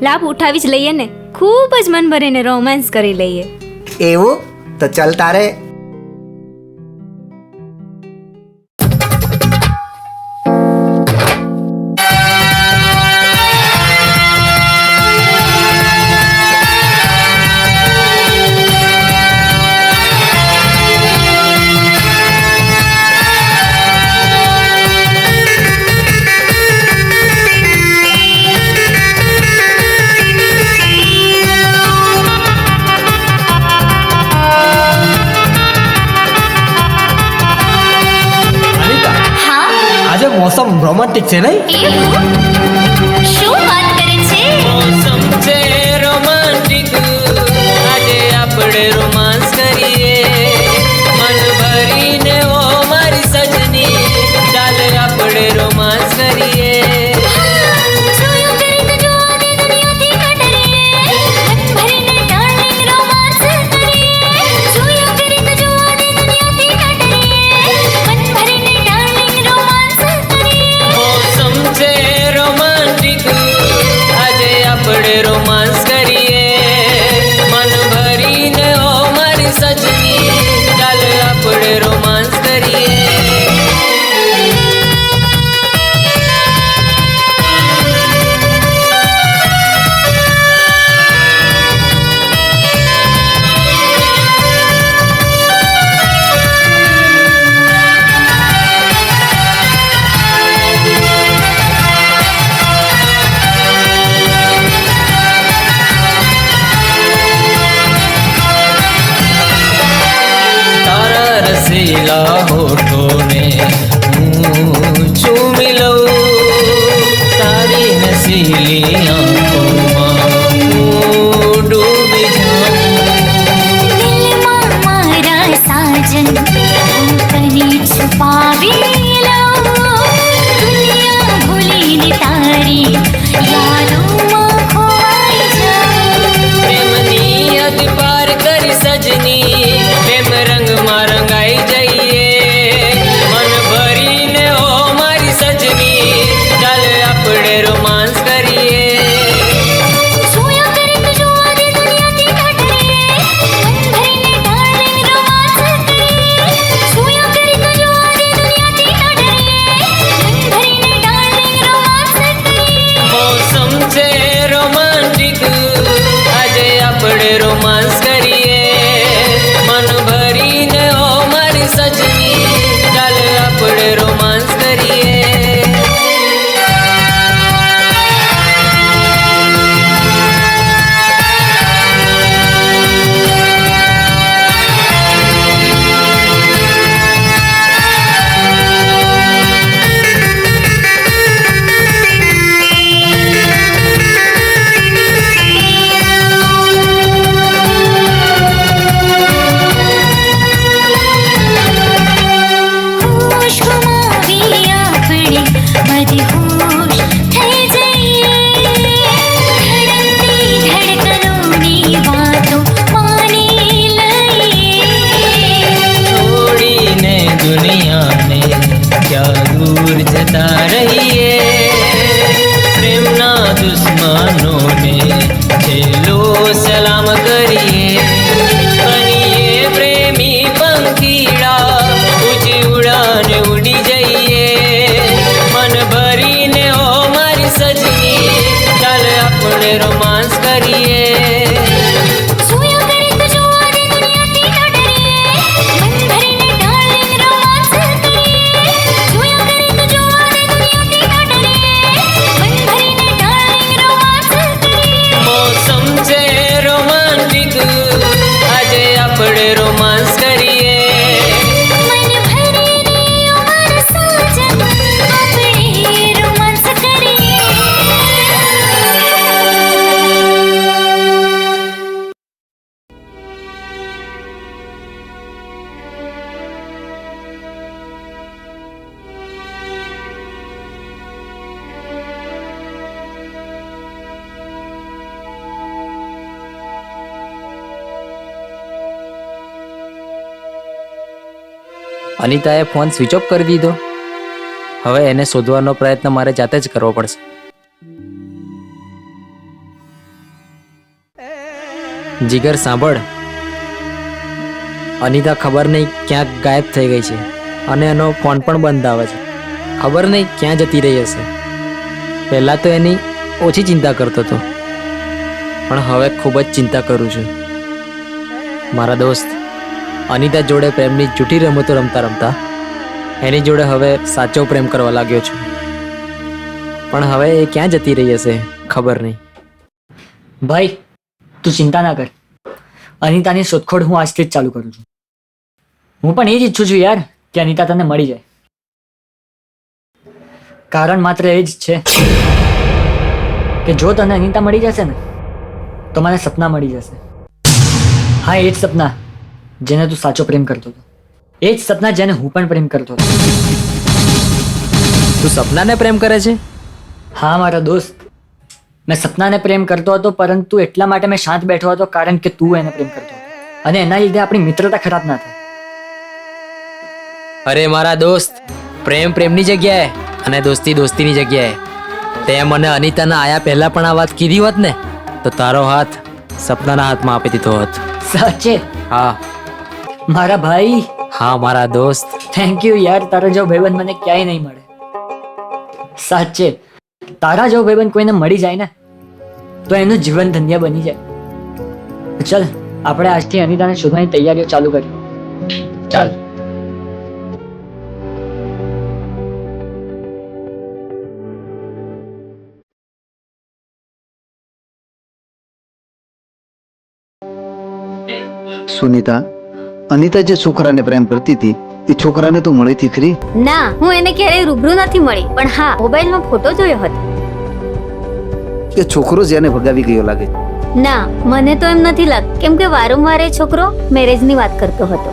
લાભ ઉઠાવી જ લઈએ ને, ખૂબ જ મન ભરીને રોમાન્સ કરી લઈએ. એવું તો ચાલ તારે. આજે મોસમ રોમેન્ટિક છે નહીં? શું વાત કરે છે? મોસમ છે રોમાંટિક, આજે આપણે રોમાંસ કરીએ. મન ભરીને ઓ મારી સજની, ચાલે આપણે રોમાંસ કરીએ. જોયું કરી તો જો દે દુનિયાથી ન ડરીએ, મન ભરીને darling romance કરીએ. જોયું કરી તો જો દે દુનિયાથી ન ડરીએ, મન ભરીને darling romance કરીએ. મોસમ છે રોમાંટિક, આજે આપણે રોમાંસ કરીએ. મન ભરીને ઓ મારી સજની, ચાલે આપણે રોમાંસ કરીએ. તારા રસીલા હોઠોને હું ચૂમી લઉં, તારી નસીલી આંખોમાં હું ડૂબી જાઉં. દિલમાં મારા સાજન કરી છુપાવી લઉં, દુનિયા ભૂલીને તારી યાદોમાં ખોવાઈ જાઉં. પ્રેમની હદ પાર કરી સજની, પ્રેમ રંગમાં રંગાઈ જઈએ. અનિતાએ ફોન સ્વિચ ઓફ કરી દીધો. હવે એને શોધવાનો પ્રયત્ન મારે જાતે જ કરવો પડશે. જીગર સાંભળ, અનિતા ખબર નહીં ક્યાંક ગાયબ થઈ ગઈ છે અને એનો ફોન પણ બંધ આવે છે. ખબર નહીં ક્યાં જતી રહી હશે. પહેલાં તો એની ઓછી ચિંતા કરતો હતો, પણ હવે ખૂબ જ ચિંતા કરું છું. મારા દોસ્ત, અનિતા જોડે પ્રેમની જૂઠી રમતો રમતા રમતા એની જોડે હવે સાચો પ્રેમ કરવા લાગ્યો છું. પણ હવે એ ક્યાં જતી રહી હશે ખબર નહીં. ભાઈ તું ચિંતા ના કર, અનિતાની શોધખોળ હું આજથી જ ચાલુ કરું છું. હું પણ એ જ ઈચ્છું છું યાર કે અનિતા તને મળી જાય. કારણ માત્ર એ જ છે કે જો તને અનિતા મળી જશે ને તો મને સપના મળી જશે. હા, એ જ સપના જેને તું સાચો પ્રેમ કરતો હતો, એ જ સપના જેને હું પણ પ્રેમ કરતો હતો. તું સપનાને પ્રેમ કરે છે? હા મારા દોસ્ત, મેં સપનાને પ્રેમ કરતો હતો, પરંતુ એટલા માટે મેં શાંત બેઠો હતો કારણ કે તું એને પ્રેમ કરતો હતો અને એના લીધે આપણી મિત્રતા ખરાબ ના થાય. અરે મારા દોસ્ત, પ્રેમ પ્રેમની જગ્યાએ અને દોસ્તી દોસ્તીની જગ્યાએ. તે મને અનિતાના આયા પહેલા પણ આ વાત કીધી હોત ને તો તારો હાથ સપનાના હાથમાં આપી દીધો હોત. સાચે? હા મારા ભાઈ. હા મારા દોસ્ત. થેન્ક યુ યાર, તારા જેવો ભાઈબંધ મને ક્યાંય નહીં મળે. સાચે તારા જેવો ભાઈબંધ કોઈને મળી જાય ને તો એનું જીવન ધન્ય બની જાય. ચલ આપણે આજથી અનિતાને શોધવાની તૈયારીઓ ચાલુ કરીએ. ચાલ. સુનિતા, અનિતા જે છોકરાને પ્રેમ કરતી હતી એ છોકરાને તું મળી હતી ખરી? ના, હું એને ક્યારેય રૂબરૂ નથી મળી, પણ હા મોબાઈલમાં ફોટો જોયો હતો. એ છોકરો જ એને ભગાવી ગયો લાગે. ના, મને તો એમ નથી લાગતું, કેમ કે વારંવાર એ છોકરો મેરેજની વાત કરતો હતો.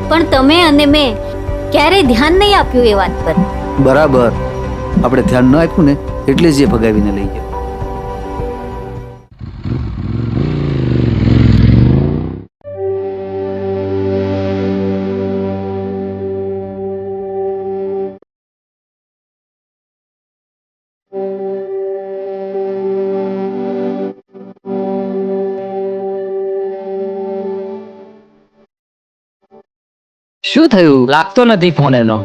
પણ તમે અને મેં ક્યારેય ધ્યાન નહીં આપ્યું એ વાત પર. બરાબર, આપણે ધ્યાન ન આપ્યું ને એટલે જ એ ભગાવીને લઈ ગયો. શું થયું? લાગતો નથી ફોન એનો.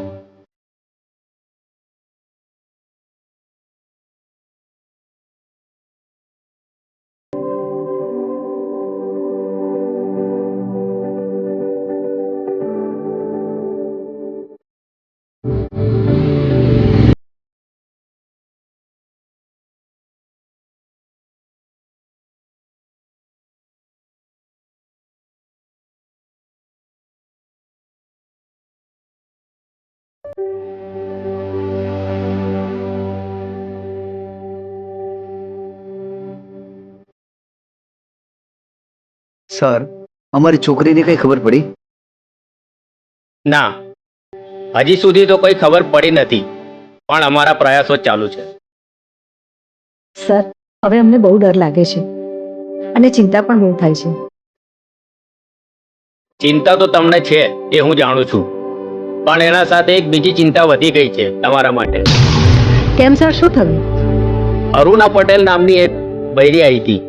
સર, અમારી છોકરીને કઈ ખબર પડી? ના, હજી સુધી તો કોઈ ખબર પડી નથી, પણ અમારા પ્રયાસો ચાલુ છે. સર, હવે અમને બહુ ડર લાગે છે અને ચિંતા પણ બહુ થાય છે. ચિંતા તો તમને છે એ હું જાણું છું, પણ એના સાથે એક બીજી ચિંતા વધી ગઈ છે તમારા માટે. કેમ સર, શું થયું? અરુણા પટેલ નામની એક બૈરી આવી હતી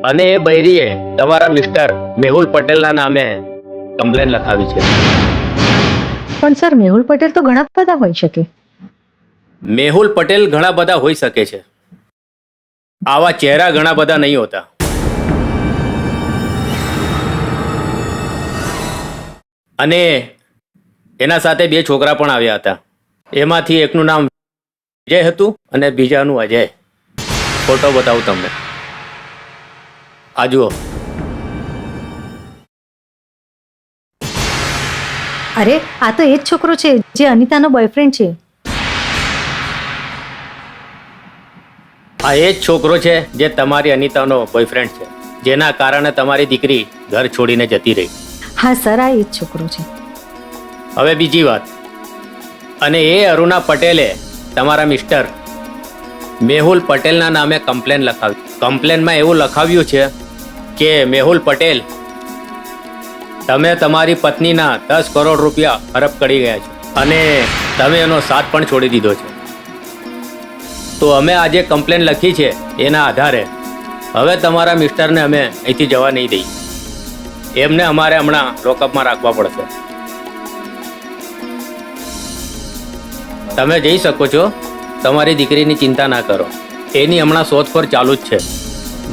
અને એ બૈરીએ તમારા મિસ્ટર મેહુલ પટેલના નામે કમ્પ્લેન લખાવી છે. પણ સર, મેહુલ પટેલ તો ઘણા બધા હોઈ શકે. મેહુલ પટેલ ઘણા બધા હોઈ શકે છે, આવા ચહેરા ઘણા બધા નહીં હોતા. અને એના સાથે બે છોકરા પણ આવ્યા હતા. એમાંથી એકનું નામ વિજય હતું અને બીજાનું અજય. ફોટો બતાવું તમને, આ જુઓ. અરે, આ તો એ જ છોકરો છે જે અનિતાનો બોયફ્રેન્ડ છે. આ એ જ છોકરો છે જે તમારી અનિતાનો બોયફ્રેન્ડ છે, જેના કારણે તમારી દીકરી ઘર છોડીને જતી રહી. હા સર, આ એ જ છોકરો છે. હવે બીજી વાત, અને એ અરુણા પટેલે તમારા મિસ્ટર મેહુલ પટેલના નામે કમ્પ્લેન લખાવી. કમ્પ્લેનમાં એવું લખાવ્યું છે કે મેહુલ પટેલ તમે તમારી પત્નીના 10 કરોડ રૂપિયા હડપ કરી ગયા છો અને તમે એનો સાથ પણ છોડી દીધો છે. તો અમે આજે કમ્પ્લેન લખી છે એના આધારે હવે તમારા મિસ્ટરને અમે અહીંથી જવા નહીં દઈએ. એમને અમારે હમણાં લોકઅપમાં રાખવા પડશે. તમે જઈ શકો છો. તમારી દીકરીની ચિંતા ના કરો, એની હમણાં શોધખોળ ચાલુ જ છે.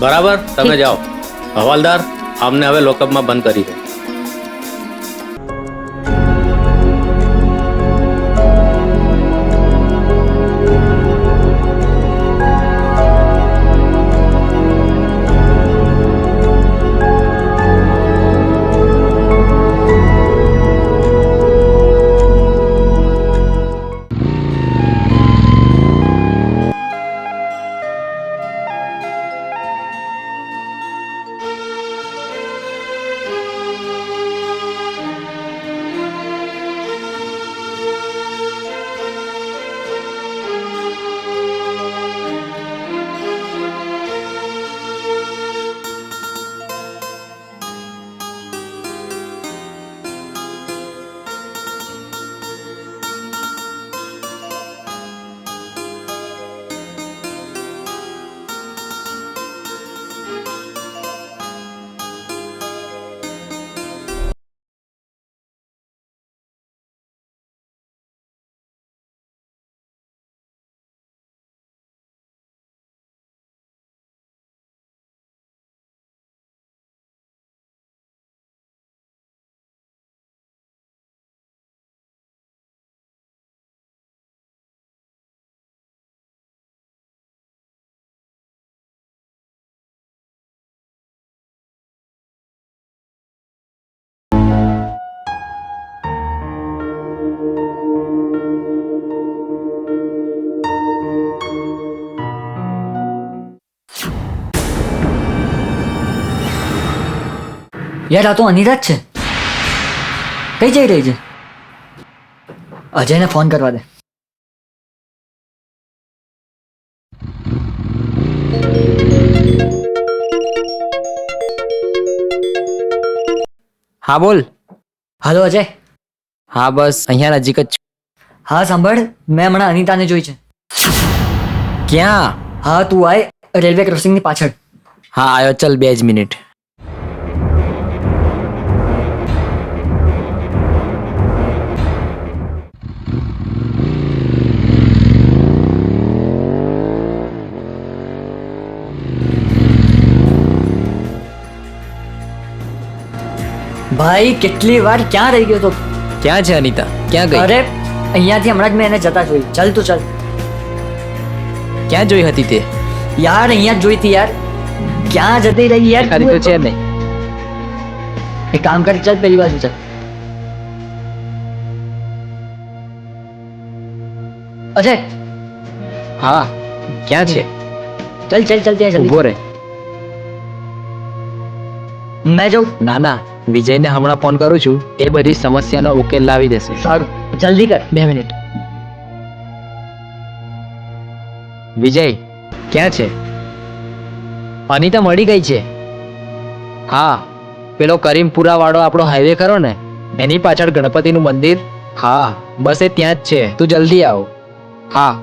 બરાબર, તમે જાઓ. હવાલદાર, અમને હવે લોકઅપમાં બંધ કરી દો. યાર આ તો અનિતા જ છે. કઈ જઈ રહી છે? અજયને ફોન કરવા દે. હા બોલ. હાલો અજય. હા બસ અહીંયા નજીક જ છું. હા સાંભળ, મેં હમણાં અનિતાને જોઈ છે. ક્યાં? હા તું આય, રેલવે ક્રોસિંગની પાછળ. હા આવ્યો, ચલ 2 જ મિનિટ. ભાઈ કેટલી વાર ક્યાં રહી ગયો તો? ક્યાં છે અનિતા? ક્યાં ગઈ? અરે અહીંયાથી હમણાં જ મેં એને જતા જોઈ. ચાલ તું ચાલ. ક્યાં જોઈ હતી તે? યાર અહીંયા જ જોઈ હતી યાર. ક્યાં જતી રહી યાર? ખાલી તો છે નહીં. એક કામ કર, ચાલ પેલી બાજુ ચાલ. અજય. હા ક્યાં છે? ચાલ ચાલ ચાલ ત્યાં ઊભો રહે. મેં જાઉં? ના ના, વિજયને હમણાં ફોન કરું છું, એ બધી સમસ્યાનો ઉકેલ લાવી દેશે. સારું, જલ્દી કર. 2 મિનિટ. વિજય ક્યાં છે? અનિતા મળી ગઈ છે. હા, પેલો કરીમપુરા વાળો આપણો હાઈવે ખરો ને, એની પાછળ ગણપતિનું મંદિર. હા બસ એ ત્યાં જ છે. તું જલ્દી આવ. હા.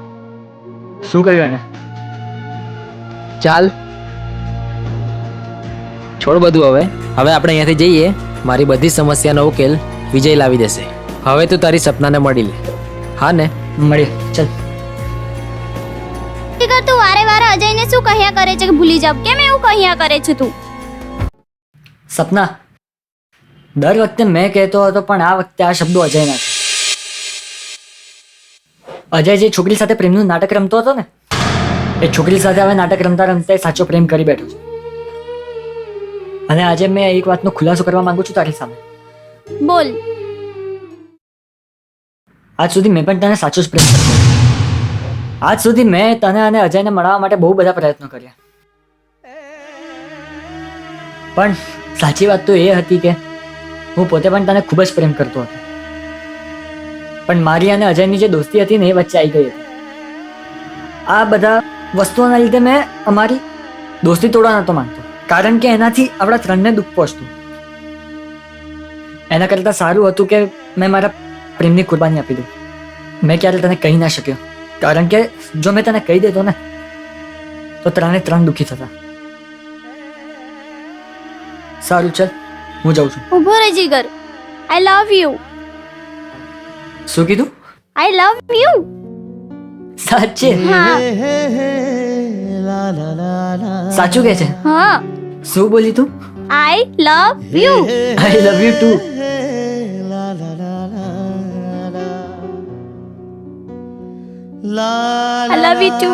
શું કર્યું એને? ચાલ છોડ બધું. હવે આપણે અહીંયાથી જઈએ. મારી બધી સમસ્યાનો ઉકેલ વિજય લાવી દેશે. હવે તું તારી સપનાને મળી લે. હા ને? મળીએ. ચાલ. તું વારે વારે અજયને શું કહ્યા કરે છે કે ભૂલી જાવ? કેમ એવું કહ્યા કરે છે તું? સપના, દર વખતે મેં કહેતો હતો પણ આ વખતે આ શબ્દો અજયના છે. અજય જે છોકરી સાથે પ્રેમનું નાટક રમતો હતો ને, એ છોકરી સાથે હવે નાટક રમતા રમતા સાચો પ્રેમ કરી બેઠો છે. અને આજે મેં એક વાતનો ખુલાસો કરવા માંગુ છું તારી સામે. બોલ. આજ સુધી મેં પણ તને સાચો જ પ્રેમ કર્યો. આજ સુધી મેં તને અને અજયને મળવા માટે બહુ બધા પ્રયત્નો કર્યા, પણ સાચી વાત તો એ હતી કે હું પોતે પણ તને ખૂબ જ પ્રેમ કરતો હતો. પણ મારી અને અજયની જે દોસ્તી હતી ને એ વચ્ચે આવી ગઈ હતી. આ બધા વસ્તુઓના લીધે મેં અમારી દોસ્તી તોડવા નહોતો માંગતો, કારણ કે એનાથી આપણા ત્રણને દુઃખ પહોંચતું. એના કરતાં સારું હતું કે મેં મારા પ્રેમની કુરબાની આપી દઉં. મેં ક્યારે તને કહી ના શક્યો, કારણ કે જો મેં તને કહી દેતો ને તો ત્રણે ત્રણ દુઃખી થતા. સારું ચાલ, હું જાઉં છું. ઉભો રહે જીગર. આઈ લવ યુ. શું કીધું? I love you. સાચે? હા. સાચું કે છે? હા. શું બોલી તું? I love you. I love you too. I love you too.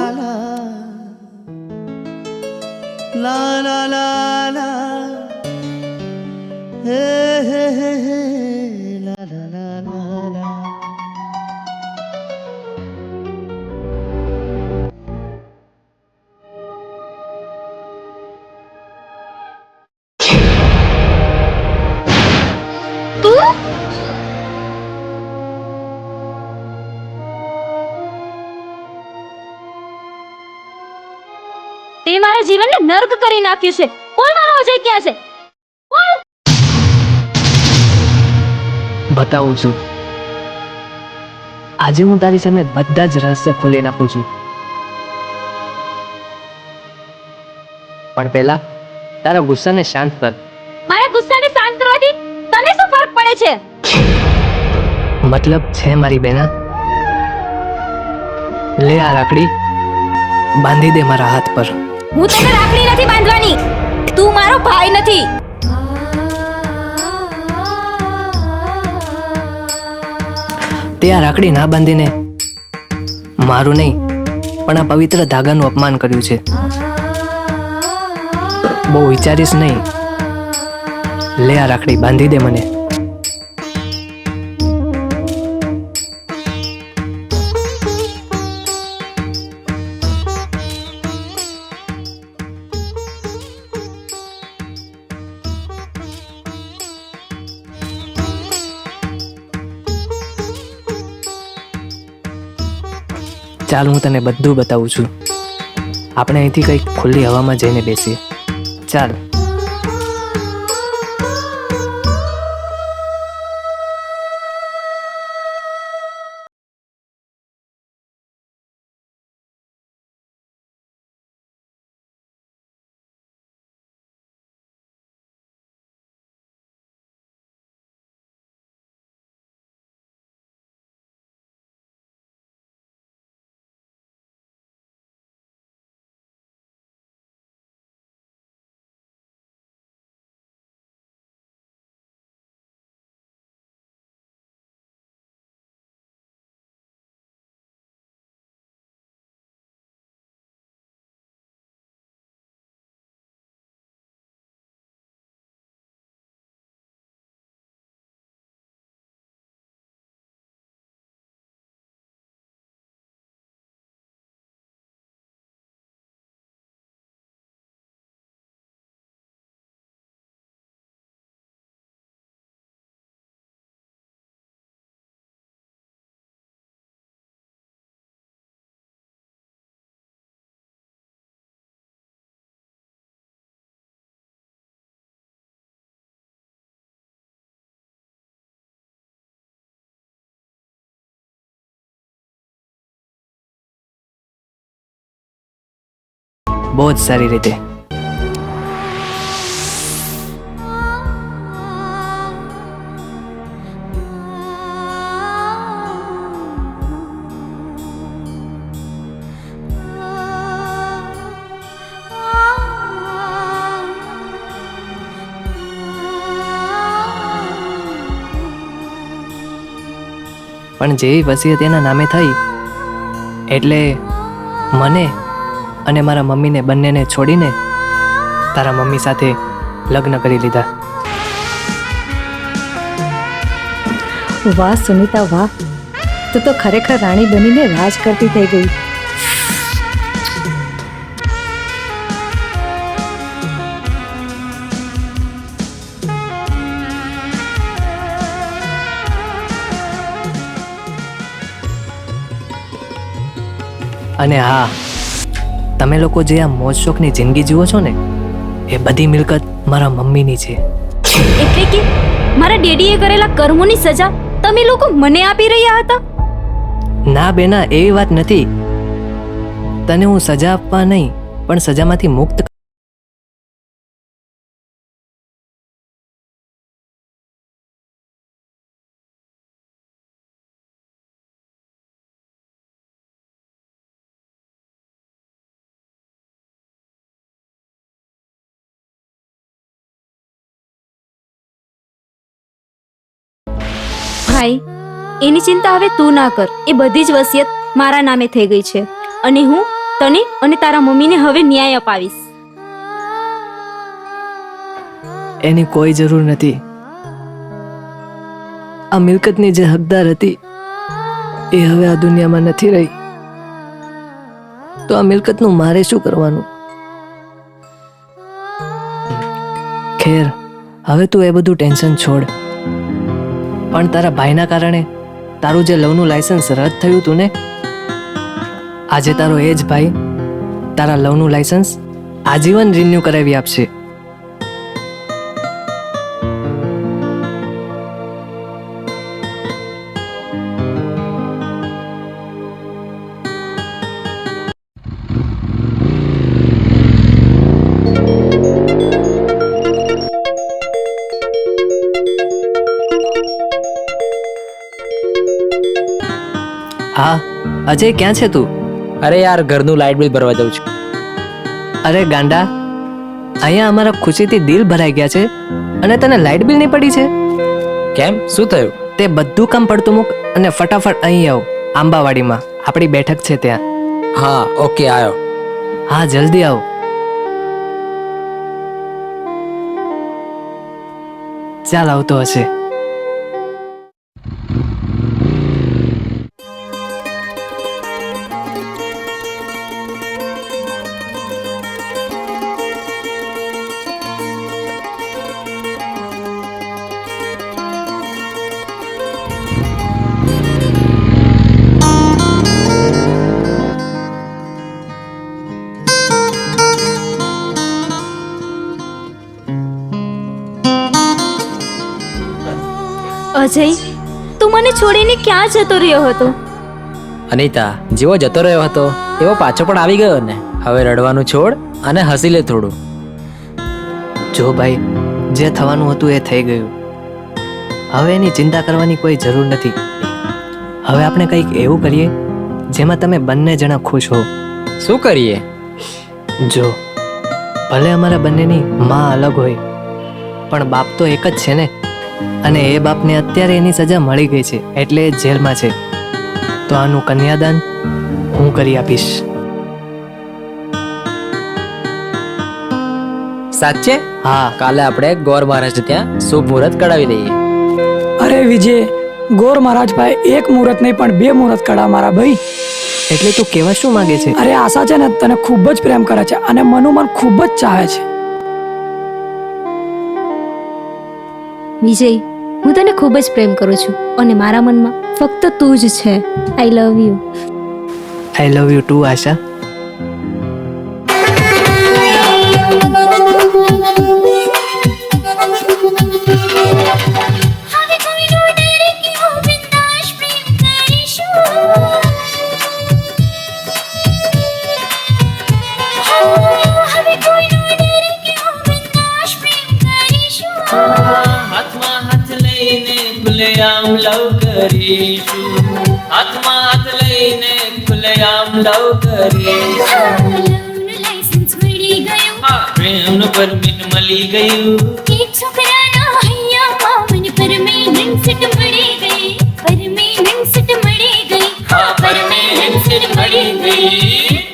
તે મારા જીવનને નર્ક કરી નાખ્યું છે. બોલ મારો અજય ક્યાં છે? બોલ. બતાવું છું. આજે હું તારી સામે બધા જ રહસ્ય ખોલી નાખું છું. પણ પહેલા તારા ગુસ્સાને શાંત કર. મારા ગુસ્સાને શાંત કરવાથી તને શું ફરક પડે છે? મતલબ છે મારી બેના. લે આ રાખડી, બાંધી દે મારા હાથ પર. હું તને રાખડી નથી બાંધવાની. તું મારો ભાઈ નથી. તે આ રાખડી ના બાંધીને મારું નહીં પણ આ પવિત્ર ધાગાનું અપમાન કર્યું છે. બહુ વિચારીશ નહીં. લે આ રાખડી, બાંધી દે મને. ચાલ હું તને બધું બતાવું છું. આપણે અહીંથી કંઈક ખુલ્લી હવામાં જઈને બેસીએ. ચાલ. બહુ જ સારી રીતે. પણ જેવી વસિયત એના નામે થઈ એટલે મને અને મારા મમ્મીને બંનેને છોડીને તારા મમ્મી સાથે લગ્ન કરી લીધા. વાહ સુનિતા વાહ, તું તો ખરેખર રાણી બનીને રાજ કરતી થઈ ગઈ. અને હા, તમે લોકો જે આ મોજ શોખની જિંદગી જુઓ છો ને એ બધી મિલકત મારા મમ્મીની છે. એટલે કે મારા ડેડીએ કરેલા કર્મોની સજા તમે લોકો મને આપી રહ્યા હતા? ના બેના, એવી વાત નથી. તને હું સજા આપવા નહીં, પણ સજામાંથી મુક્ત. ભાઈ, એની ચિંતા હવે તું ના કર. એ બધી જ વસિયત મારા નામે થઈ ગઈ છે અને હું તને અને તારા મમ્મીને હવે ન્યાય અપાવીશ. એની કોઈ જરૂર નથી. આ મિલકતની જે હકદાર હતી એ હવે આ દુનિયામાં નથી રહી. તો આ મિલકતનું મારે શું કરવાનું? ખેર, હવે તું એ બધું ટેન્શન છોડ. પણ તારા ભાઈના કારણે તારું જે લવનું લાયસન્સ રદ થયું હતું ને, આજે તારો એ જ ભાઈ તારા લવનું લાયસન્સ આજીવન રિન્યુ કરાવી આપશે. હા અજય, ક્યાં છે તું? અરે યાર, ઘરનું લાઇટ બિલ ભરવા જાઉં છું. અરે ગાંડા, અહીંયા અમારા ખુશીથી દિલ ભરાઈ ગયા છે અને તને લાઇટ બિલ નહીં પડી છે? કેમ, શું થયું? તે બધું કામ પડતું મૂક અને ફટાફટ અહીં આવ. આંબાવાડીમાં આપણી બેઠક છે ત્યાં. હા, ઓકે, આવ્યો. હા, જલ્દી આવ. ચાલ, આવતો હશે. અજય, તું મને છોડીને ક્યાં જતો રહ્યો હતો? અનિતા, જેવો જતો રહ્યો હતો એવો પાછો પણ આવી ગયો ને. હવે રડવાનું છોડ અને હસી લે થોડું. જો ભાઈ, જે થવાનું હતું એ થઈ ગયું. હવે એની ચિંતા કરવાની કોઈ જરૂર નથી. હવે આપણે કંઈક એવું કરીએ જેમાં તમે બંને જણા ખુશ હો. શું કરીએ? જો, ભલે અમારા બંનેની માં અલગ હોય, પણ બાપ તો એક જ છે ને. અને એ બાપને અત્યારે એની સજા મળી ગઈ છે, એટલે એ જેલમાં છે. તો આનું કન્યાદાન હું કરી આપીશ. સાચે? હા. કાલે આપણે ગોર મહારાજ ત્યાં શુભ મુહૂર્ત કઢાવી દઈએ. અરે વિજય, ગોર મહારાજ ભાઈ એક મુહૂર્ત નહીં પણ 2 મુહૂર્ત કઢા મારા ભાઈ. એટલે તું કહેવા શું માંગે છે? અરે આશા છે ને તને ખૂબ જ પ્રેમ કરે છે અને મનોમન ખૂબ જ ચાહે છે. વિજય, હું તને ખૂબ જ પ્રેમ કરું છું અને મારા મનમાં ફક્ત તું જ છે. I love you. I love you too Asha. ખુલ્લેઆમ લવ કરીશું, હાથમાં હાથ લઈને ખુલ્લેઆમ લવ કરીશું. લાયસન્સ મળી ગયું, પ્રેમનું પરમિટ મળી ગયું. એક છોકરાના હૈયામાં મને પરમિટ સીટ મળી ગઈ, પરમિટ સીટ મળી ગઈ, પરમિટ સીટ મળી ગઈ.